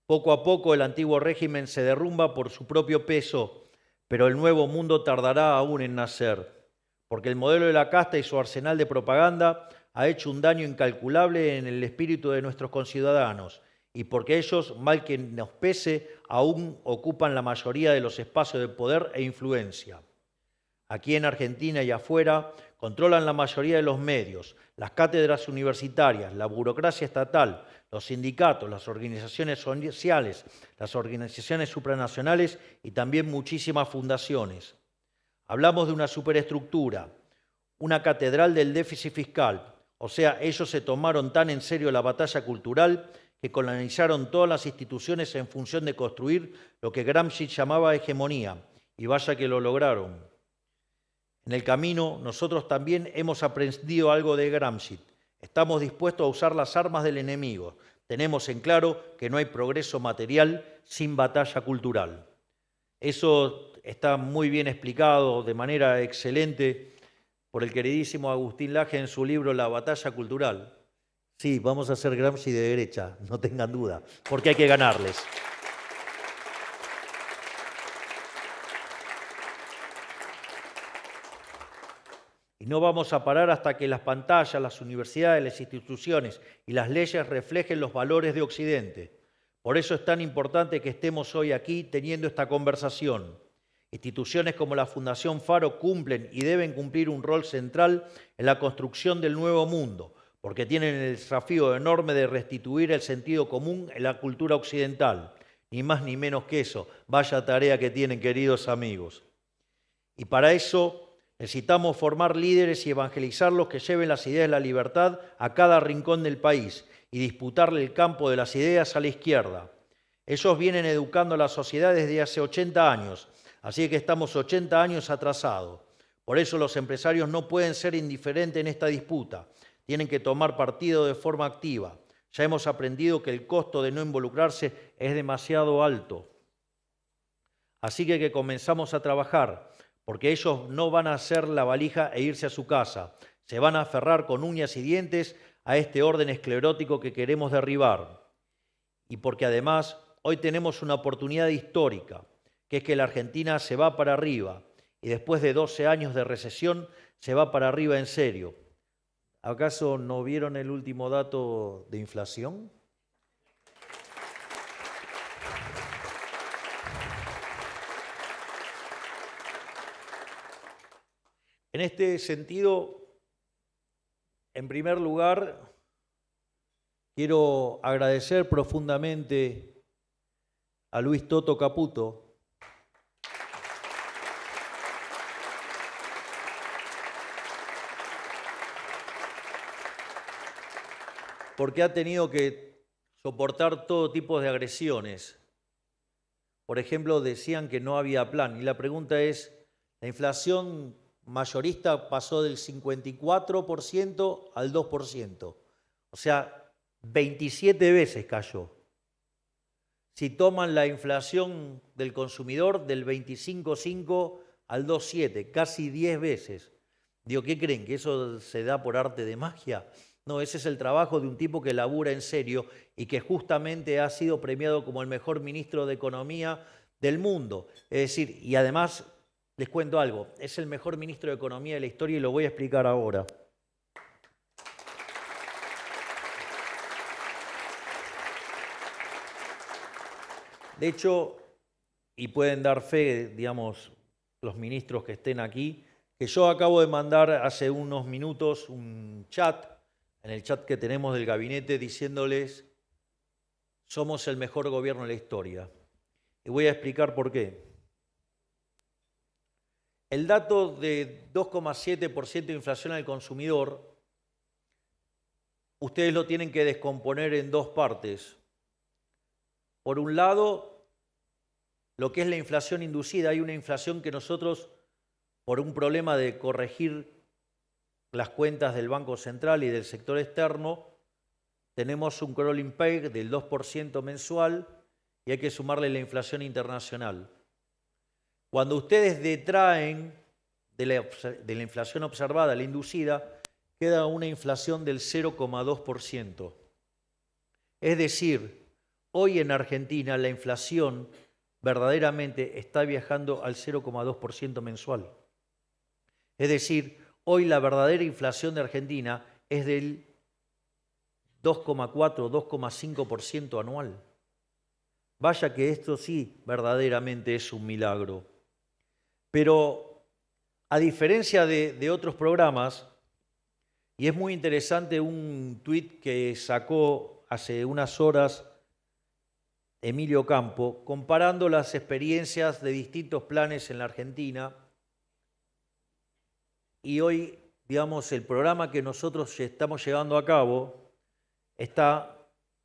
Poco a poco el antiguo régimen se derrumba por su propio peso, pero el nuevo mundo tardará aún en nacer, porque el modelo de la casta y su arsenal de propaganda ha hecho un daño incalculable en el espíritu de nuestros conciudadanos, y porque ellos, mal que nos pese, aún ocupan la mayoría de los espacios de poder e influencia. Aquí en Argentina y afuera controlan la mayoría de los medios, las cátedras universitarias, la burocracia estatal, los sindicatos, las organizaciones sociales, las organizaciones supranacionales y también muchísimas fundaciones. Hablamos de una superestructura, una catedral del déficit fiscal. O sea, ellos se tomaron tan en serio la batalla cultural que colonizaron todas las instituciones en función de construir lo que Gramsci llamaba hegemonía. Y vaya que lo lograron. En el camino, nosotros también hemos aprendido algo de Gramsci. Estamos dispuestos a usar las armas del enemigo. Tenemos en claro que no hay progreso material sin batalla cultural. Eso está muy bien explicado de manera excelente por el queridísimo Agustín Laje en su libro La batalla cultural. Sí, vamos a hacer Gramsci de derecha, no tengan duda, porque hay que ganarles. no vamos a parar hasta que las pantallas, las universidades, las instituciones y las leyes reflejen los valores de Occidente. Por eso es tan importante que estemos hoy aquí teniendo esta conversación. Instituciones como la Fundación Faro cumplen y deben cumplir un rol central en la construcción del nuevo mundo, porque tienen el desafío enorme de restituir el sentido común en la cultura occidental. Ni más ni menos que eso. Vaya tarea que tienen, queridos amigos. Y para eso necesitamos formar líderes y evangelizarlos que lleven las ideas de la libertad a cada rincón del país y disputarle el campo de las ideas a la izquierda. Ellos vienen educando a la sociedad desde hace 80 años, así que estamos 80 años atrasados. Por eso los empresarios no pueden ser indiferentes en esta disputa. Tienen que tomar partido de forma activa. Ya hemos aprendido que el costo de no involucrarse es demasiado alto. Así que comenzamos a trabajar, porque ellos no van a hacer la valija e irse a su casa. Se van a aferrar con uñas y dientes a este orden esclerótico que queremos derribar. Y porque además hoy tenemos una oportunidad histórica, que es que la Argentina se va para arriba y después de 12 años de recesión se va para arriba en serio. ¿Acaso no vieron el último dato de inflación? En este sentido, en primer lugar, quiero agradecer profundamente a Luis Toto Caputo, porque ha tenido que soportar todo tipo de agresiones. Por ejemplo, decían que no había plan. Y la pregunta es, ¿la inflación mayorista pasó del 54% al 2%? O sea, 27 veces cayó. Si toman la inflación del consumidor del 25,5 al 2,7, casi 10 veces. Digo, ¿qué creen? ¿Que eso se da por arte de magia? No, ese es el trabajo de un tipo que labura en serio y que justamente ha sido premiado como el mejor ministro de Economía del mundo. Es decir, y además, les cuento algo, es el mejor ministro de Economía de la historia y lo voy a explicar ahora. De hecho, y pueden dar fe, digamos, los ministros que estén aquí, que yo acabo de mandar hace unos minutos un chat, en el chat que tenemos del gabinete, diciéndoles, somos el mejor gobierno de la historia. Y voy a explicar por qué. El dato de 2,7% de inflación al consumidor, ustedes lo tienen que descomponer en dos partes. Por un lado, lo que es la inflación inducida. Hay una inflación que nosotros, por un problema de corregir las cuentas del Banco Central y del sector externo, tenemos un crawling peg del 2% mensual y hay que sumarle la inflación internacional. Cuando ustedes detraen de la inflación observada, la inducida, queda una inflación del 0,2%. Es decir, hoy en Argentina la inflación verdaderamente está viajando al 0,2% mensual. Es decir, hoy la verdadera inflación de Argentina es del 2,4, 2,5% anual. Vaya que esto sí verdaderamente es un milagro. Pero a diferencia de otros programas, y es muy interesante un tuit que sacó hace unas horas Emilio Campo, comparando las experiencias de distintos planes en la Argentina, y hoy, digamos, el programa que nosotros estamos llevando a cabo está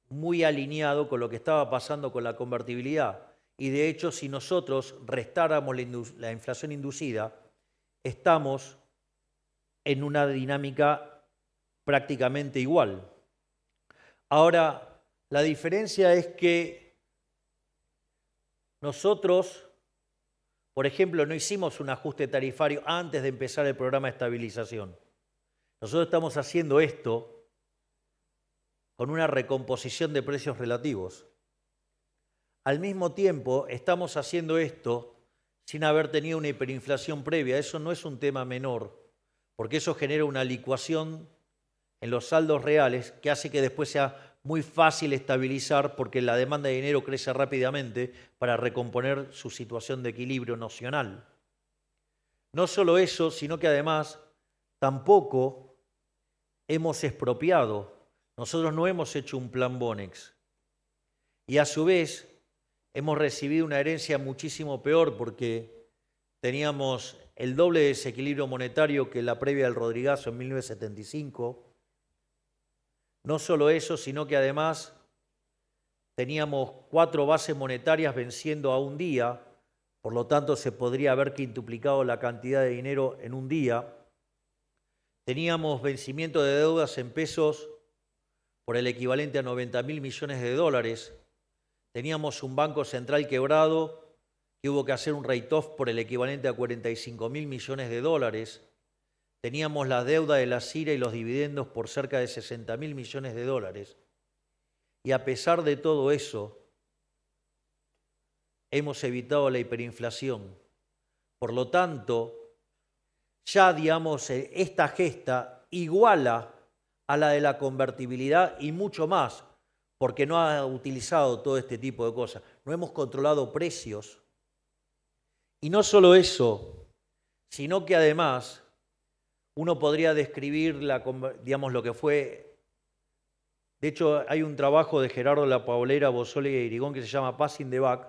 muy alineado con lo que estaba pasando con la convertibilidad. Y de hecho, si nosotros restáramos la inflación inducida, estamos en una dinámica prácticamente igual. Ahora, la diferencia es que nosotros, por ejemplo, no hicimos un ajuste tarifario antes de empezar el programa de estabilización. Nosotros estamos haciendo esto con una recomposición de precios relativos. Al mismo tiempo, estamos haciendo esto sin haber tenido una hiperinflación previa. Eso no es un tema menor, porque eso genera una licuación en los saldos reales que hace que después sea muy fácil estabilizar porque la demanda de dinero crece rápidamente para recomponer su situación de equilibrio nocional. No solo eso, sino que además tampoco hemos expropiado. Nosotros no hemos hecho un plan Bonex. Y a su vez hemos recibido una herencia muchísimo peor porque teníamos el doble desequilibrio monetario que la previa del Rodrigazo en 1975. No solo eso, sino que además teníamos 4 bases monetarias venciendo a un día, por lo tanto se podría haber quintuplicado la cantidad de dinero en un día. Teníamos vencimiento de deudas en pesos por el equivalente a 90.000 millones de dólares. Teníamos un banco central quebrado que hubo que hacer un write-off por el equivalente a 45.000 millones de dólares. Teníamos la deuda de la CIRA y los dividendos por cerca de 60.000 millones de dólares. Y a pesar de todo eso, hemos evitado la hiperinflación. Por lo tanto, ya, digamos, esta gesta iguala a la de la convertibilidad y mucho más, porque no ha utilizado todo este tipo de cosas. No hemos controlado precios. Y no solo eso, sino que además uno podría describir digamos, lo que fue. De hecho, hay un trabajo de Gerardo Lapaolera, Bozzoli y Irigón que se llama Passing the Buck,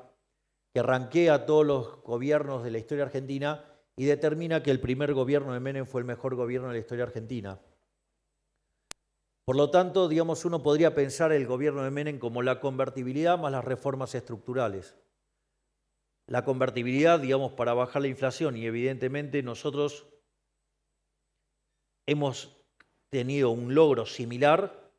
que ranquea todos los gobiernos de la historia argentina y determina que el primer gobierno de Menem fue el mejor gobierno de la historia argentina. Por lo tanto, digamos, uno podría pensar el gobierno de Menem como la convertibilidad más las reformas estructurales. La convertibilidad, digamos, para bajar la inflación, y evidentemente nosotros hemos tenido un logro similar,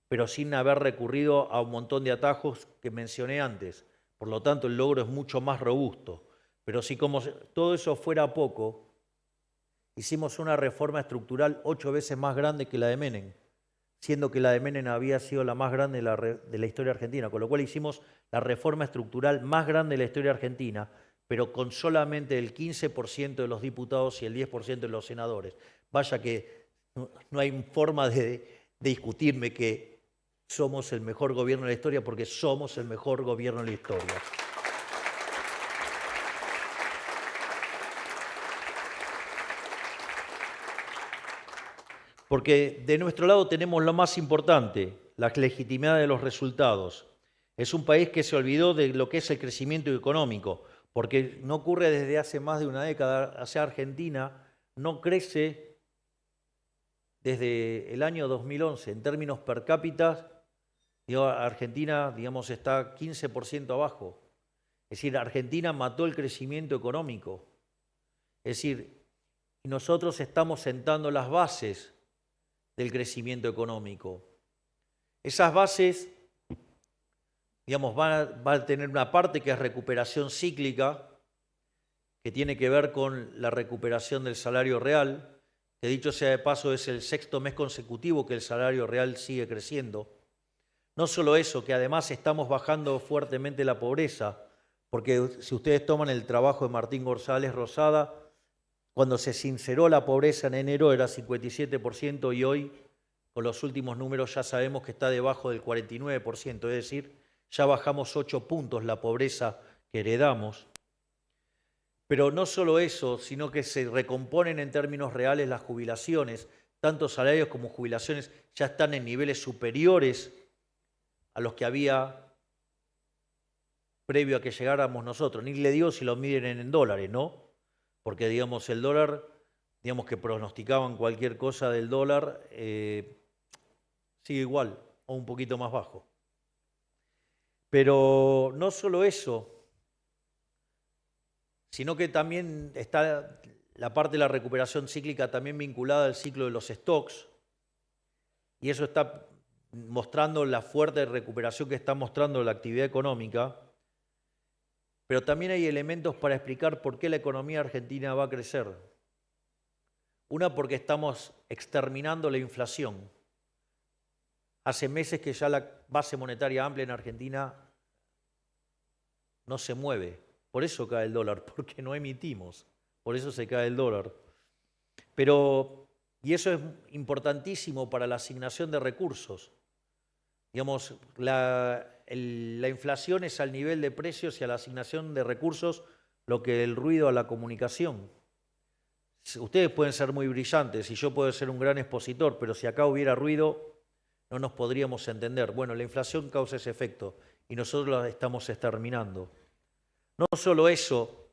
pero sin haber recurrido a un montón de atajos que mencioné antes. Por lo tanto, el logro es mucho más robusto. Pero si como todo eso fuera poco, hicimos una reforma estructural 8 veces más grande que la de Menem, siendo que la de Menem había sido la más grande de la historia argentina, con lo cual hicimos la reforma estructural más grande de la historia argentina, pero con solamente el 15% de los diputados y el 10% de los senadores. Vaya que no hay forma de discutirme que somos el mejor gobierno de la historia, porque somos el mejor gobierno de la historia. Porque de nuestro lado tenemos lo más importante, la legitimidad de los resultados. Es un país que se olvidó de lo que es el crecimiento económico, porque no ocurre desde hace más de una década. Hacia Argentina no crece desde el año 2011. En términos per cápita, Argentina, digamos, está 15% abajo. Es decir, Argentina mató el crecimiento económico. Es decir, nosotros estamos sentando las bases del crecimiento económico. Esas bases, digamos, van a tener una parte que es recuperación cíclica, que tiene que ver con la recuperación del salario real, que dicho sea de paso es el 6º mes consecutivo que el salario real sigue creciendo. No solo eso, que además estamos bajando fuertemente la pobreza, porque si ustedes toman el trabajo de Martín González Rosada, cuando se sinceró la pobreza en enero era 57% y hoy, con los últimos números, ya sabemos que está debajo del 49%, es decir, ya bajamos 8 puntos la pobreza que heredamos. Pero no solo eso, sino que se recomponen en términos reales las jubilaciones, tanto salarios como jubilaciones ya están en niveles superiores a los que había previo a que llegáramos nosotros. Ni le digo si lo miden en dólares, ¿no? Porque, digamos, el dólar, digamos que pronosticaban cualquier cosa del dólar, sigue igual o un poquito más bajo. Pero no solo eso, sino que también está la parte de la recuperación cíclica también vinculada al ciclo de los stocks, y eso está mostrando la fuerte recuperación que está mostrando la actividad económica, pero también hay elementos para explicar por qué la economía argentina va a crecer. Una, porque estamos exterminando la inflación. Hace meses que ya la base monetaria amplia en Argentina no se mueve. Por eso cae el dólar, porque no emitimos. Por eso se cae el dólar. Y eso es importantísimo para la asignación de recursos. Digamos, la inflación es al nivel de precios y a la asignación de recursos lo que el ruido a la comunicación. Ustedes pueden ser muy brillantes y yo puedo ser un gran expositor, pero si acá hubiera ruido, no nos podríamos entender. Bueno, la inflación causa ese efecto y nosotros la estamos exterminando. No solo eso,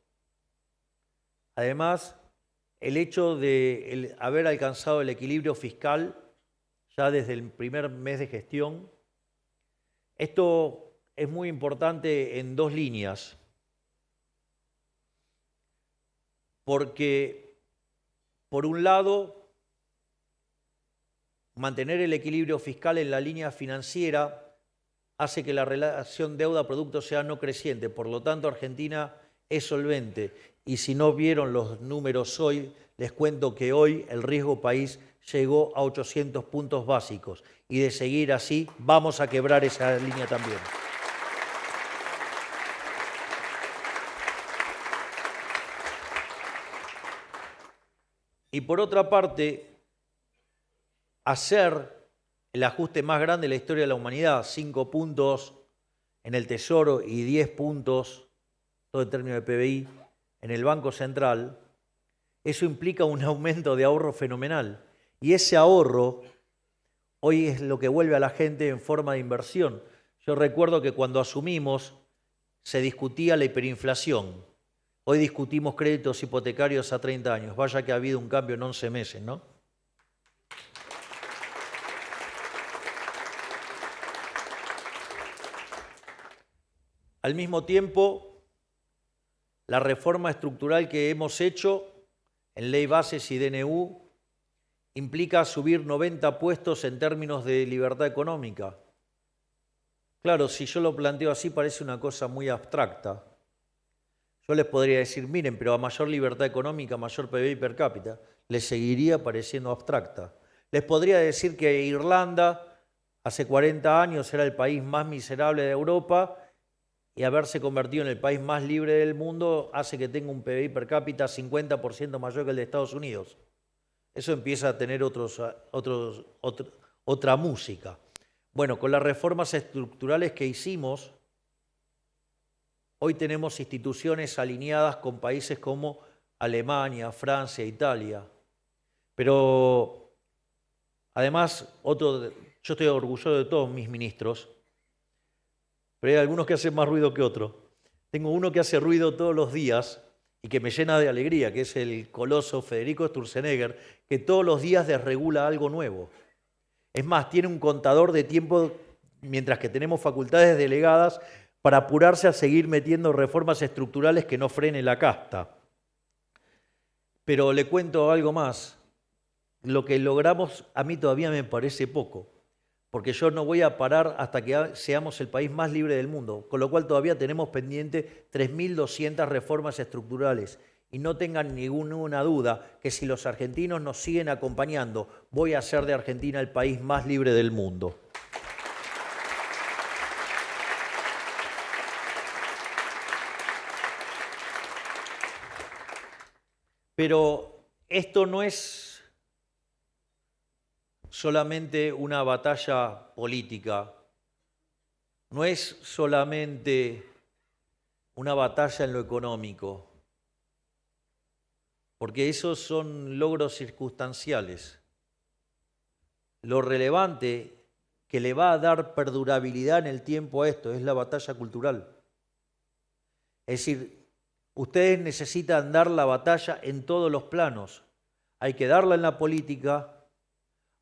además, el hecho de haber alcanzado el equilibrio fiscal ya desde el primer mes de gestión, esto es muy importante en dos líneas, porque por un lado, mantener el equilibrio fiscal en la línea financiera hace que la relación deuda-producto sea no creciente, por lo tanto Argentina es solvente. Y si no vieron los números hoy, les cuento que hoy el riesgo país llegó a 800 puntos básicos y de seguir así vamos a quebrar esa línea también. Y por otra parte, hacer el ajuste más grande de la historia de la humanidad, 5 puntos en el Tesoro y 10 puntos, todo en términos de PBI, en el Banco Central, eso implica un aumento de ahorro fenomenal. Y ese ahorro hoy es lo que vuelve a la gente en forma de inversión. Yo recuerdo que cuando asumimos se discutía la hiperinflación. Hoy discutimos créditos hipotecarios a 30 años. Vaya que ha habido un cambio en 11 meses, ¿no? Al mismo tiempo, la reforma estructural que hemos hecho en Ley Bases y DNU implica subir 90 puestos en términos de libertad económica. Claro, si yo lo planteo así parece una cosa muy abstracta. Yo les podría decir, miren, pero a mayor libertad económica, mayor PBI per cápita, les seguiría pareciendo abstracta. Les podría decir que Irlanda hace 40 años era el país más miserable de Europa y haberse convertido en el país más libre del mundo hace que tenga un PBI per cápita 50% mayor que el de Estados Unidos. Eso empieza a tener otra música. Bueno, con las reformas estructurales que hicimos, hoy tenemos instituciones alineadas con países como Alemania, Francia, Italia. Pero además, yo estoy orgulloso de todos mis ministros, pero hay algunos que hacen más ruido que otros. Tengo uno que hace ruido todos los días y que me llena de alegría, que es el coloso Federico Sturzenegger, que todos los días desregula algo nuevo. Es más, tiene un contador de tiempo, mientras que tenemos facultades delegadas, para apurarse a seguir metiendo reformas estructurales que no frene la casta. Pero le cuento algo más. Lo que logramos a mí todavía me parece poco, porque yo no voy a parar hasta que seamos el país más libre del mundo, con lo cual todavía tenemos pendiente 3.200 reformas estructurales. Y no tengan ninguna duda que si los argentinos nos siguen acompañando, voy a hacer de Argentina el país más libre del mundo. Pero esto no es solamente una batalla política, no es solamente una batalla en lo económico, porque esos son logros circunstanciales. Lo relevante que le va a dar perdurabilidad en el tiempo a esto es la batalla cultural. Es decir, ustedes necesitan dar la batalla en todos los planos. Hay que darla en la política,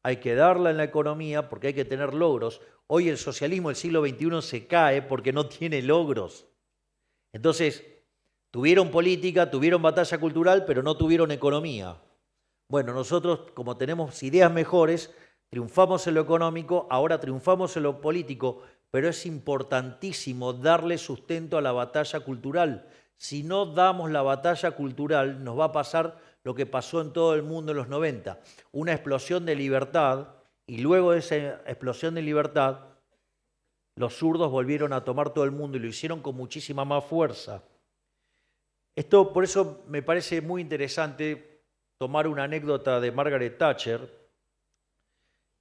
hay que darla en la economía porque hay que tener logros. Hoy el socialismo del siglo XXI se cae porque no tiene logros. Entonces, tuvieron política, tuvieron batalla cultural, pero no tuvieron economía. Bueno, nosotros, como tenemos ideas mejores, triunfamos en lo económico, ahora triunfamos en lo político, pero es importantísimo darle sustento a la batalla cultural. Si no damos la batalla cultural, nos va a pasar lo que pasó en todo el mundo en los 90, una explosión de libertad, y luego de esa explosión de libertad, los zurdos volvieron a tomar todo el mundo y lo hicieron con muchísima más fuerza. Esto, por eso me parece muy interesante tomar una anécdota de Margaret Thatcher,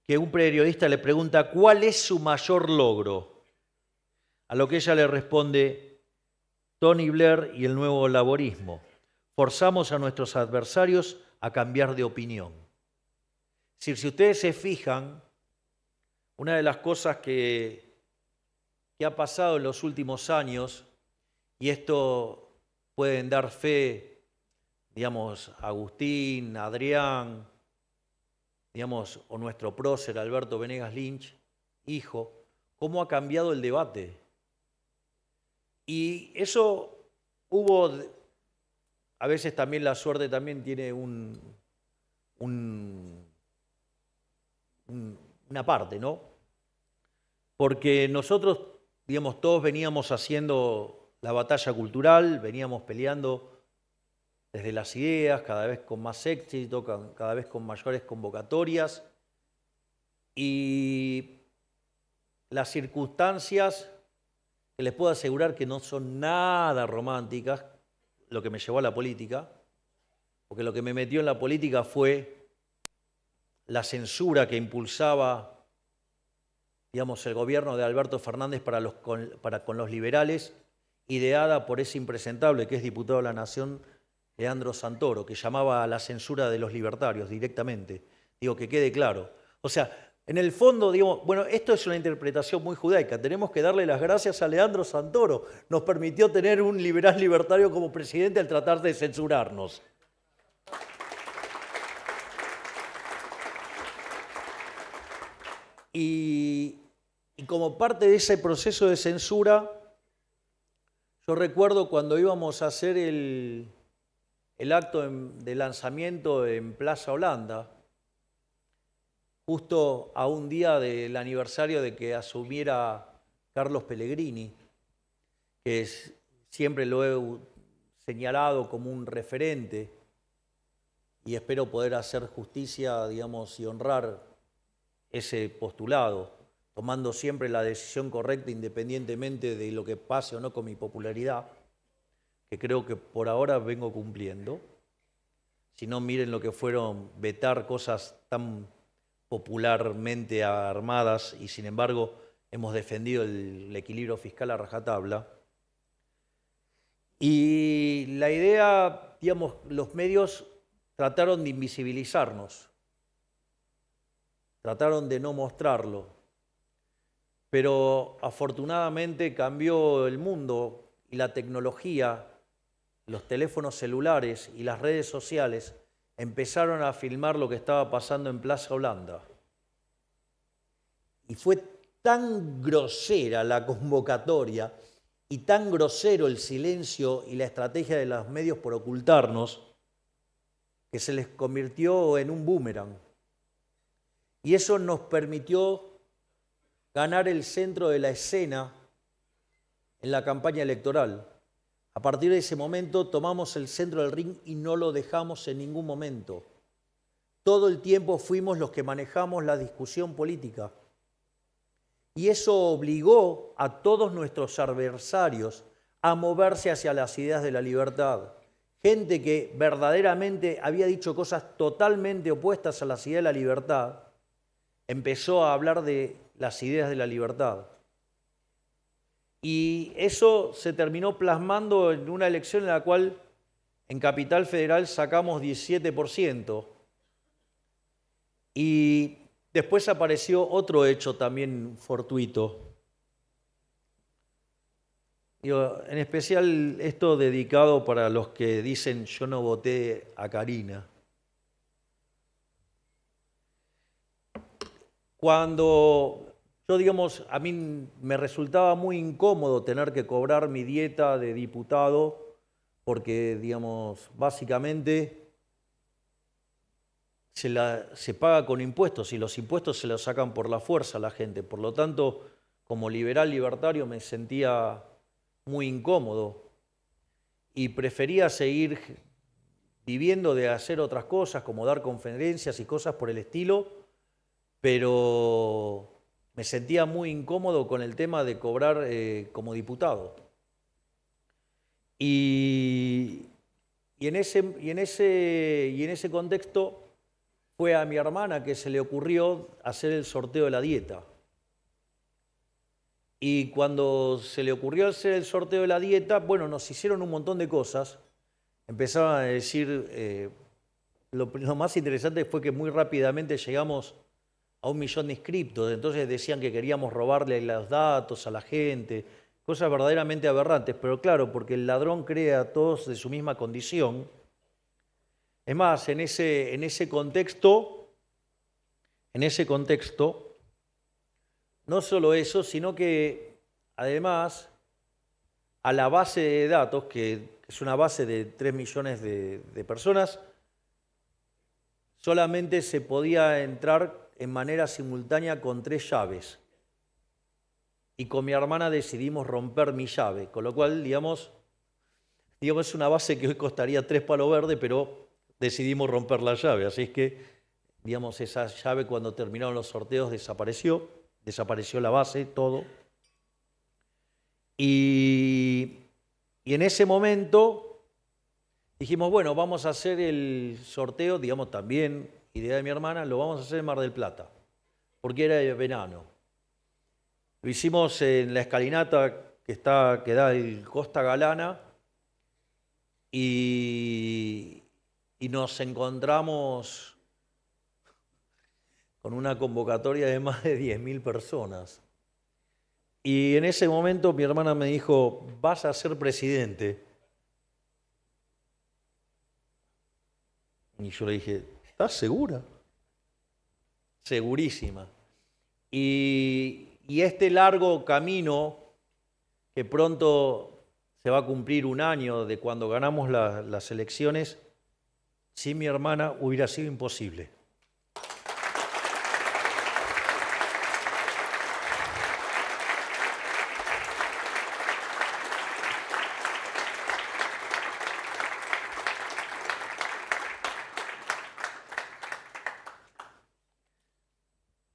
que un periodista le pregunta cuál es su mayor logro, a lo que ella le responde: Tony Blair y el nuevo laborismo. Forzamos a nuestros adversarios a cambiar de opinión. Es decir, si ustedes se fijan, una de las cosas que ha pasado en los últimos años, y esto pueden dar fe, digamos, Agustín, Adrián, digamos, o nuestro prócer Alberto Venegas Lynch, hijo, cómo ha cambiado el debate. Y eso hubo, a veces también la suerte también tiene una parte, ¿no? Porque nosotros, digamos, todos veníamos haciendo la batalla cultural, veníamos peleando desde las ideas, cada vez con más éxito, cada vez con mayores convocatorias, y las circunstancias, que les puedo asegurar que no son nada románticas, lo que me llevó a la política, porque lo que me metió en la política fue la censura que impulsaba, digamos, el gobierno de Alberto Fernández para con los liberales, ideada por ese impresentable que es diputado de la Nación, Leandro Santoro, que llamaba a la censura de los libertarios directamente. Digo, que quede claro. O sea, en el fondo, digo, bueno, esto es una interpretación muy judaica. Tenemos que darle las gracias a Leandro Santoro. Nos permitió tener un liberal libertario como presidente al tratar de censurarnos. Y como parte de ese proceso de censura, yo recuerdo cuando íbamos a hacer el acto de lanzamiento en Plaza Holanda, justo a un día del aniversario de que asumiera Carlos Pellegrini, que siempre lo he señalado como un referente y espero poder hacer justicia, digamos, y honrar ese postulado, tomando siempre la decisión correcta independientemente de lo que pase o no con mi popularidad, que creo que por ahora vengo cumpliendo. Si no, miren lo que fueron vetar cosas tan popularmente armadas y sin embargo hemos defendido el equilibrio fiscal a rajatabla. Y la idea, digamos, los medios trataron de invisibilizarnos, trataron de no mostrarlo, pero afortunadamente cambió el mundo y la tecnología, los teléfonos celulares y las redes sociales empezaron a filmar lo que estaba pasando en Plaza Holanda. Y fue tan grosera la convocatoria y tan grosero el silencio y la estrategia de los medios por ocultarnos que se les convirtió en un boomerang. Y eso nos permitió ganar el centro de la escena en la campaña electoral. A partir de ese momento tomamos el centro del ring y no lo dejamos en ningún momento. Todo el tiempo fuimos los que manejamos la discusión política. Y eso obligó a todos nuestros adversarios a moverse hacia las ideas de la libertad. Gente que verdaderamente había dicho cosas totalmente opuestas a las ideas de la libertad, empezó a hablar de las ideas de la libertad. Y eso se terminó plasmando en una elección en la cual en Capital Federal sacamos 17%. Y después apareció otro hecho también fortuito. En especial esto dedicado para los que dicen yo no voté a Karina. Cuando yo, digamos, a mí me resultaba muy incómodo tener que cobrar mi dieta de diputado porque, digamos, básicamente se paga con impuestos y los impuestos se los sacan por la fuerza a la gente. Por lo tanto, como liberal libertario me sentía muy incómodo y prefería seguir viviendo de hacer otras cosas como dar conferencias y cosas por el estilo, pero me sentía muy incómodo con el tema de cobrar como diputado. Y y en ese contexto fue a mi hermana que se le ocurrió hacer el sorteo de la dieta. Y cuando se le ocurrió hacer el sorteo de la dieta, bueno, nos hicieron un montón de cosas. Empezaron a decir, lo más interesante fue que muy rápidamente llegamos a 1 millón de inscriptos, entonces decían que queríamos robarle los datos a la gente, cosas verdaderamente aberrantes, pero claro, porque el ladrón crea a todos de su misma condición. Es más, en ese contexto, no solo eso, sino que además a la base de datos, que es una base de 3 millones de personas, solamente se podía entrar en manera simultánea con 3 llaves. Y con mi hermana decidimos romper mi llave, con lo cual, digamos es una base que hoy costaría 3 palos verdes, pero decidimos romper la llave. Así es que, digamos, esa llave cuando terminaron los sorteos desapareció la base, todo. Y en ese momento dijimos, bueno, vamos a hacer el sorteo, digamos, también, idea de mi hermana, lo vamos a hacer en Mar del Plata, porque era de verano. Lo hicimos en la escalinata que da el Costa Galana y nos encontramos con una convocatoria de más de 10.000 personas. Y en ese momento mi hermana me dijo, vas a ser presidente. Y yo le dije, ¿estás segura? Segurísima. Y este largo camino, que pronto se va a cumplir 1 año de cuando ganamos las elecciones, sin mi hermana hubiera sido imposible.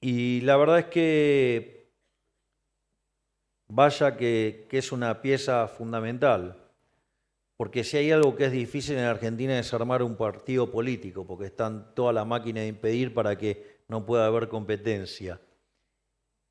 Y la verdad es que vaya que es una pieza fundamental, porque si hay algo que es difícil en Argentina es armar un partido político, porque están toda la máquina de impedir para que no pueda haber competencia.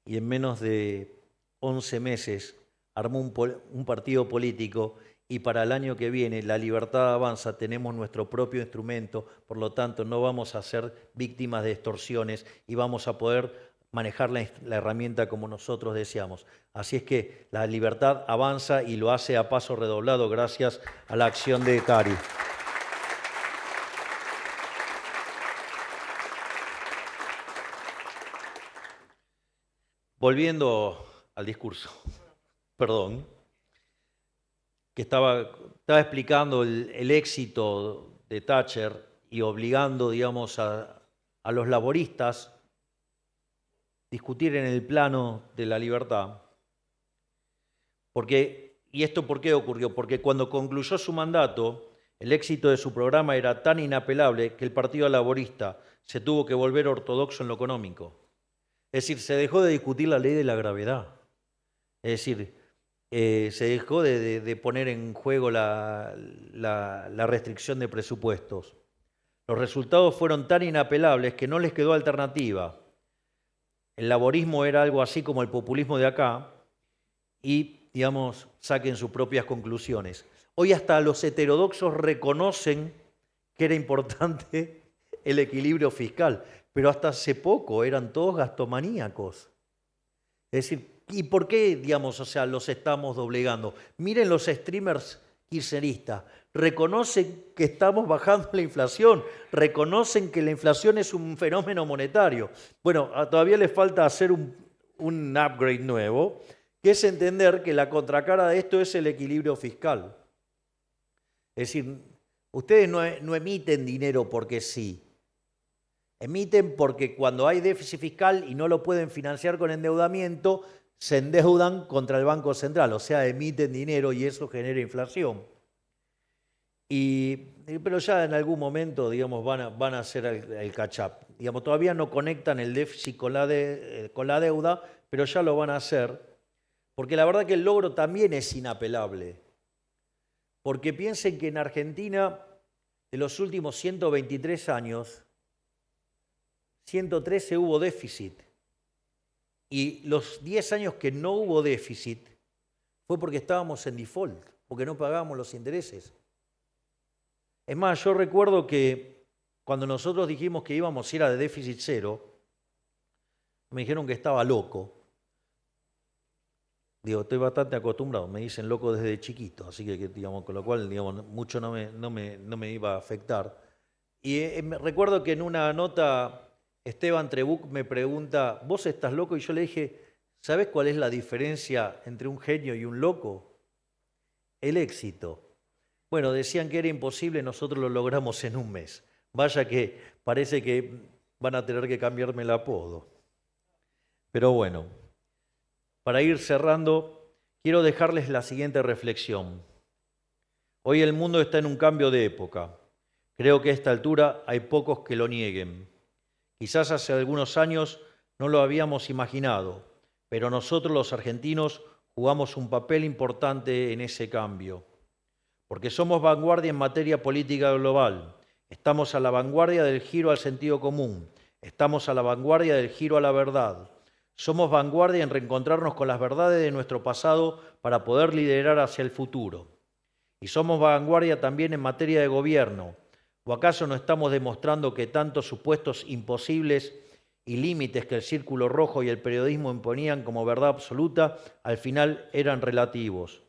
Y en menos de 11 meses armó un partido político y para el año que viene La Libertad Avanza tenemos nuestro propio instrumento, por lo tanto no vamos a ser víctimas de extorsiones y vamos a poder manejar la herramienta como nosotros deseamos. Así es que La Libertad avanza y lo hace a paso redoblado gracias a la acción de Cari. Volviendo al discurso, perdón, que estaba explicando el éxito de Thatcher y obligando, digamos, a los laboristas a discutir en el plano de la libertad. ¿Y esto por qué ocurrió? Porque cuando concluyó su mandato, el éxito de su programa era tan inapelable que el Partido Laborista se tuvo que volver ortodoxo en lo económico. Es decir, se dejó de discutir la ley de la gravedad. Es decir, se dejó de poner en juego la restricción de presupuestos. Los resultados fueron tan inapelables que no les quedó alternativa. El laborismo era algo así como el populismo de acá y, digamos, saquen sus propias conclusiones. Hoy hasta los heterodoxos reconocen que era importante el equilibrio fiscal, pero hasta hace poco eran todos gastomaníacos. Es decir, ¿y por qué, digamos, los estamos doblegando? Miren los streamers kirchneristas, reconocen que estamos bajando la inflación, reconocen que la inflación es un fenómeno monetario. Bueno, todavía les falta hacer un upgrade nuevo, que es entender que la contracara de esto es el equilibrio fiscal. Es decir, ustedes no emiten dinero porque sí. Emiten porque cuando hay déficit fiscal y no lo pueden financiar con endeudamiento, se endeudan contra el Banco Central, o sea, emiten dinero y eso genera inflación. Pero ya en algún momento, digamos, van a hacer el catch-up. Digamos, todavía no conectan el déficit con la deuda, pero ya lo van a hacer, porque la verdad que el logro también es inapelable. Porque piensen que en Argentina de los últimos 123 años, 113 hubo déficit. Y los 10 años que no hubo déficit fue porque estábamos en default, porque no pagábamos los intereses. Es más, yo recuerdo que cuando nosotros dijimos que íbamos a ir a déficit cero, me dijeron que estaba loco. Digo, estoy bastante acostumbrado, me dicen loco desde chiquito, así que digamos, con lo cual digamos, mucho no me iba a afectar. Y recuerdo que en una nota Esteban Trebuch me pregunta, ¿vos estás loco? Y yo le dije, ¿sabés cuál es la diferencia entre un genio y un loco? El éxito. Bueno, decían que era imposible, nosotros lo logramos en un mes. Vaya que parece que van a tener que cambiarme el apodo. Pero bueno, para ir cerrando, quiero dejarles la siguiente reflexión. Hoy el mundo está en un cambio de época. Creo que a esta altura hay pocos que lo nieguen. Quizás hace algunos años no lo habíamos imaginado, pero nosotros los argentinos jugamos un papel importante en ese cambio. Porque somos vanguardia en materia política global. Estamos a la vanguardia del giro al sentido común. Estamos a la vanguardia del giro a la verdad. Somos vanguardia en reencontrarnos con las verdades de nuestro pasado para poder liderar hacia el futuro. Y somos vanguardia también en materia de gobierno. ¿O acaso no estamos demostrando que tantos supuestos imposibles y límites que el Círculo Rojo y el periodismo imponían como verdad absoluta, al final eran relativos?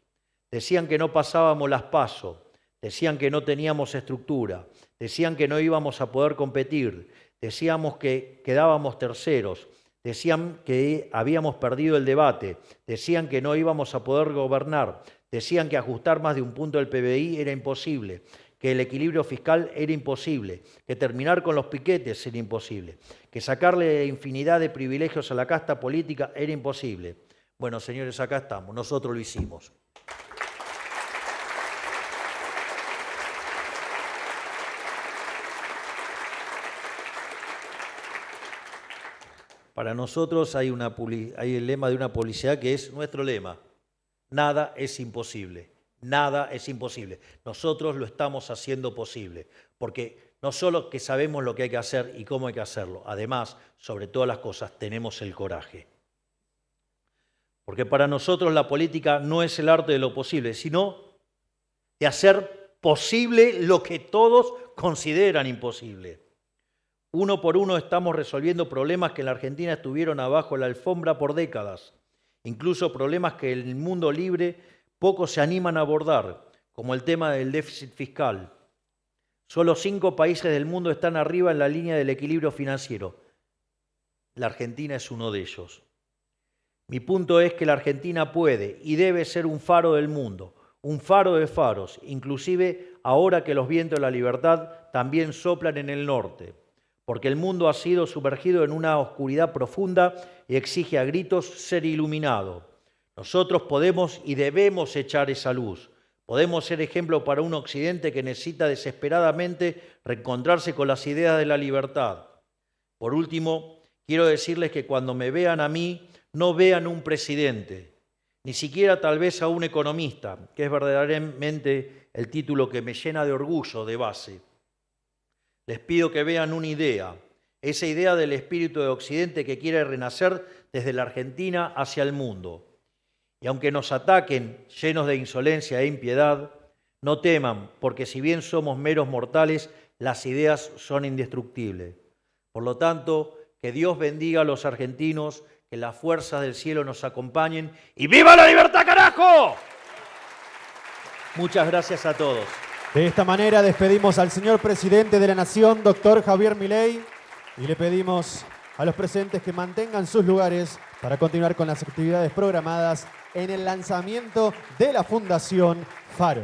Decían que no pasábamos las PASO, decían que no teníamos estructura, decían que no íbamos a poder competir, decíamos que quedábamos terceros, decían que habíamos perdido el debate, decían que no íbamos a poder gobernar, decían que ajustar más de un punto del PBI era imposible, que el equilibrio fiscal era imposible, que terminar con los piquetes era imposible, que sacarle infinidad de privilegios a la casta política era imposible. Bueno, señores, acá estamos, nosotros lo hicimos. Para nosotros hay el lema de una publicidad que es nuestro lema. Nada es imposible. Nada es imposible. Nosotros lo estamos haciendo posible. Porque no solo que sabemos lo que hay que hacer y cómo hay que hacerlo, además, sobre todas las cosas, tenemos el coraje. Porque para nosotros la política no es el arte de lo posible, sino de hacer posible lo que todos consideran imposible. Uno por uno estamos resolviendo problemas que en la Argentina estuvieron abajo de la alfombra por décadas, incluso problemas que en el mundo libre pocos se animan a abordar, como el tema del déficit fiscal. Solo 5 países del mundo están arriba en la línea del equilibrio financiero. La Argentina es uno de ellos. Mi punto es que la Argentina puede y debe ser un faro del mundo, un faro de faros, inclusive ahora que los vientos de la libertad también soplan en el norte. Porque el mundo ha sido sumergido en una oscuridad profunda y exige a gritos ser iluminado. Nosotros podemos y debemos echar esa luz. Podemos ser ejemplo para un occidente que necesita desesperadamente reencontrarse con las ideas de la libertad. Por último, quiero decirles que cuando me vean a mí, no vean un presidente, ni siquiera tal vez a un economista, que es verdaderamente el título que me llena de orgullo de base. Les pido que vean una idea, esa idea del espíritu de Occidente que quiere renacer desde la Argentina hacia el mundo. Y aunque nos ataquen llenos de insolencia e impiedad, no teman, porque si bien somos meros mortales, las ideas son indestructibles. Por lo tanto, que Dios bendiga a los argentinos, que las fuerzas del cielo nos acompañen y ¡viva la libertad, carajo! Muchas gracias a todos. De esta manera despedimos al señor presidente de la Nación, doctor Javier Milei, y le pedimos a los presentes que mantengan sus lugares para continuar con las actividades programadas en el lanzamiento de la Fundación Faro.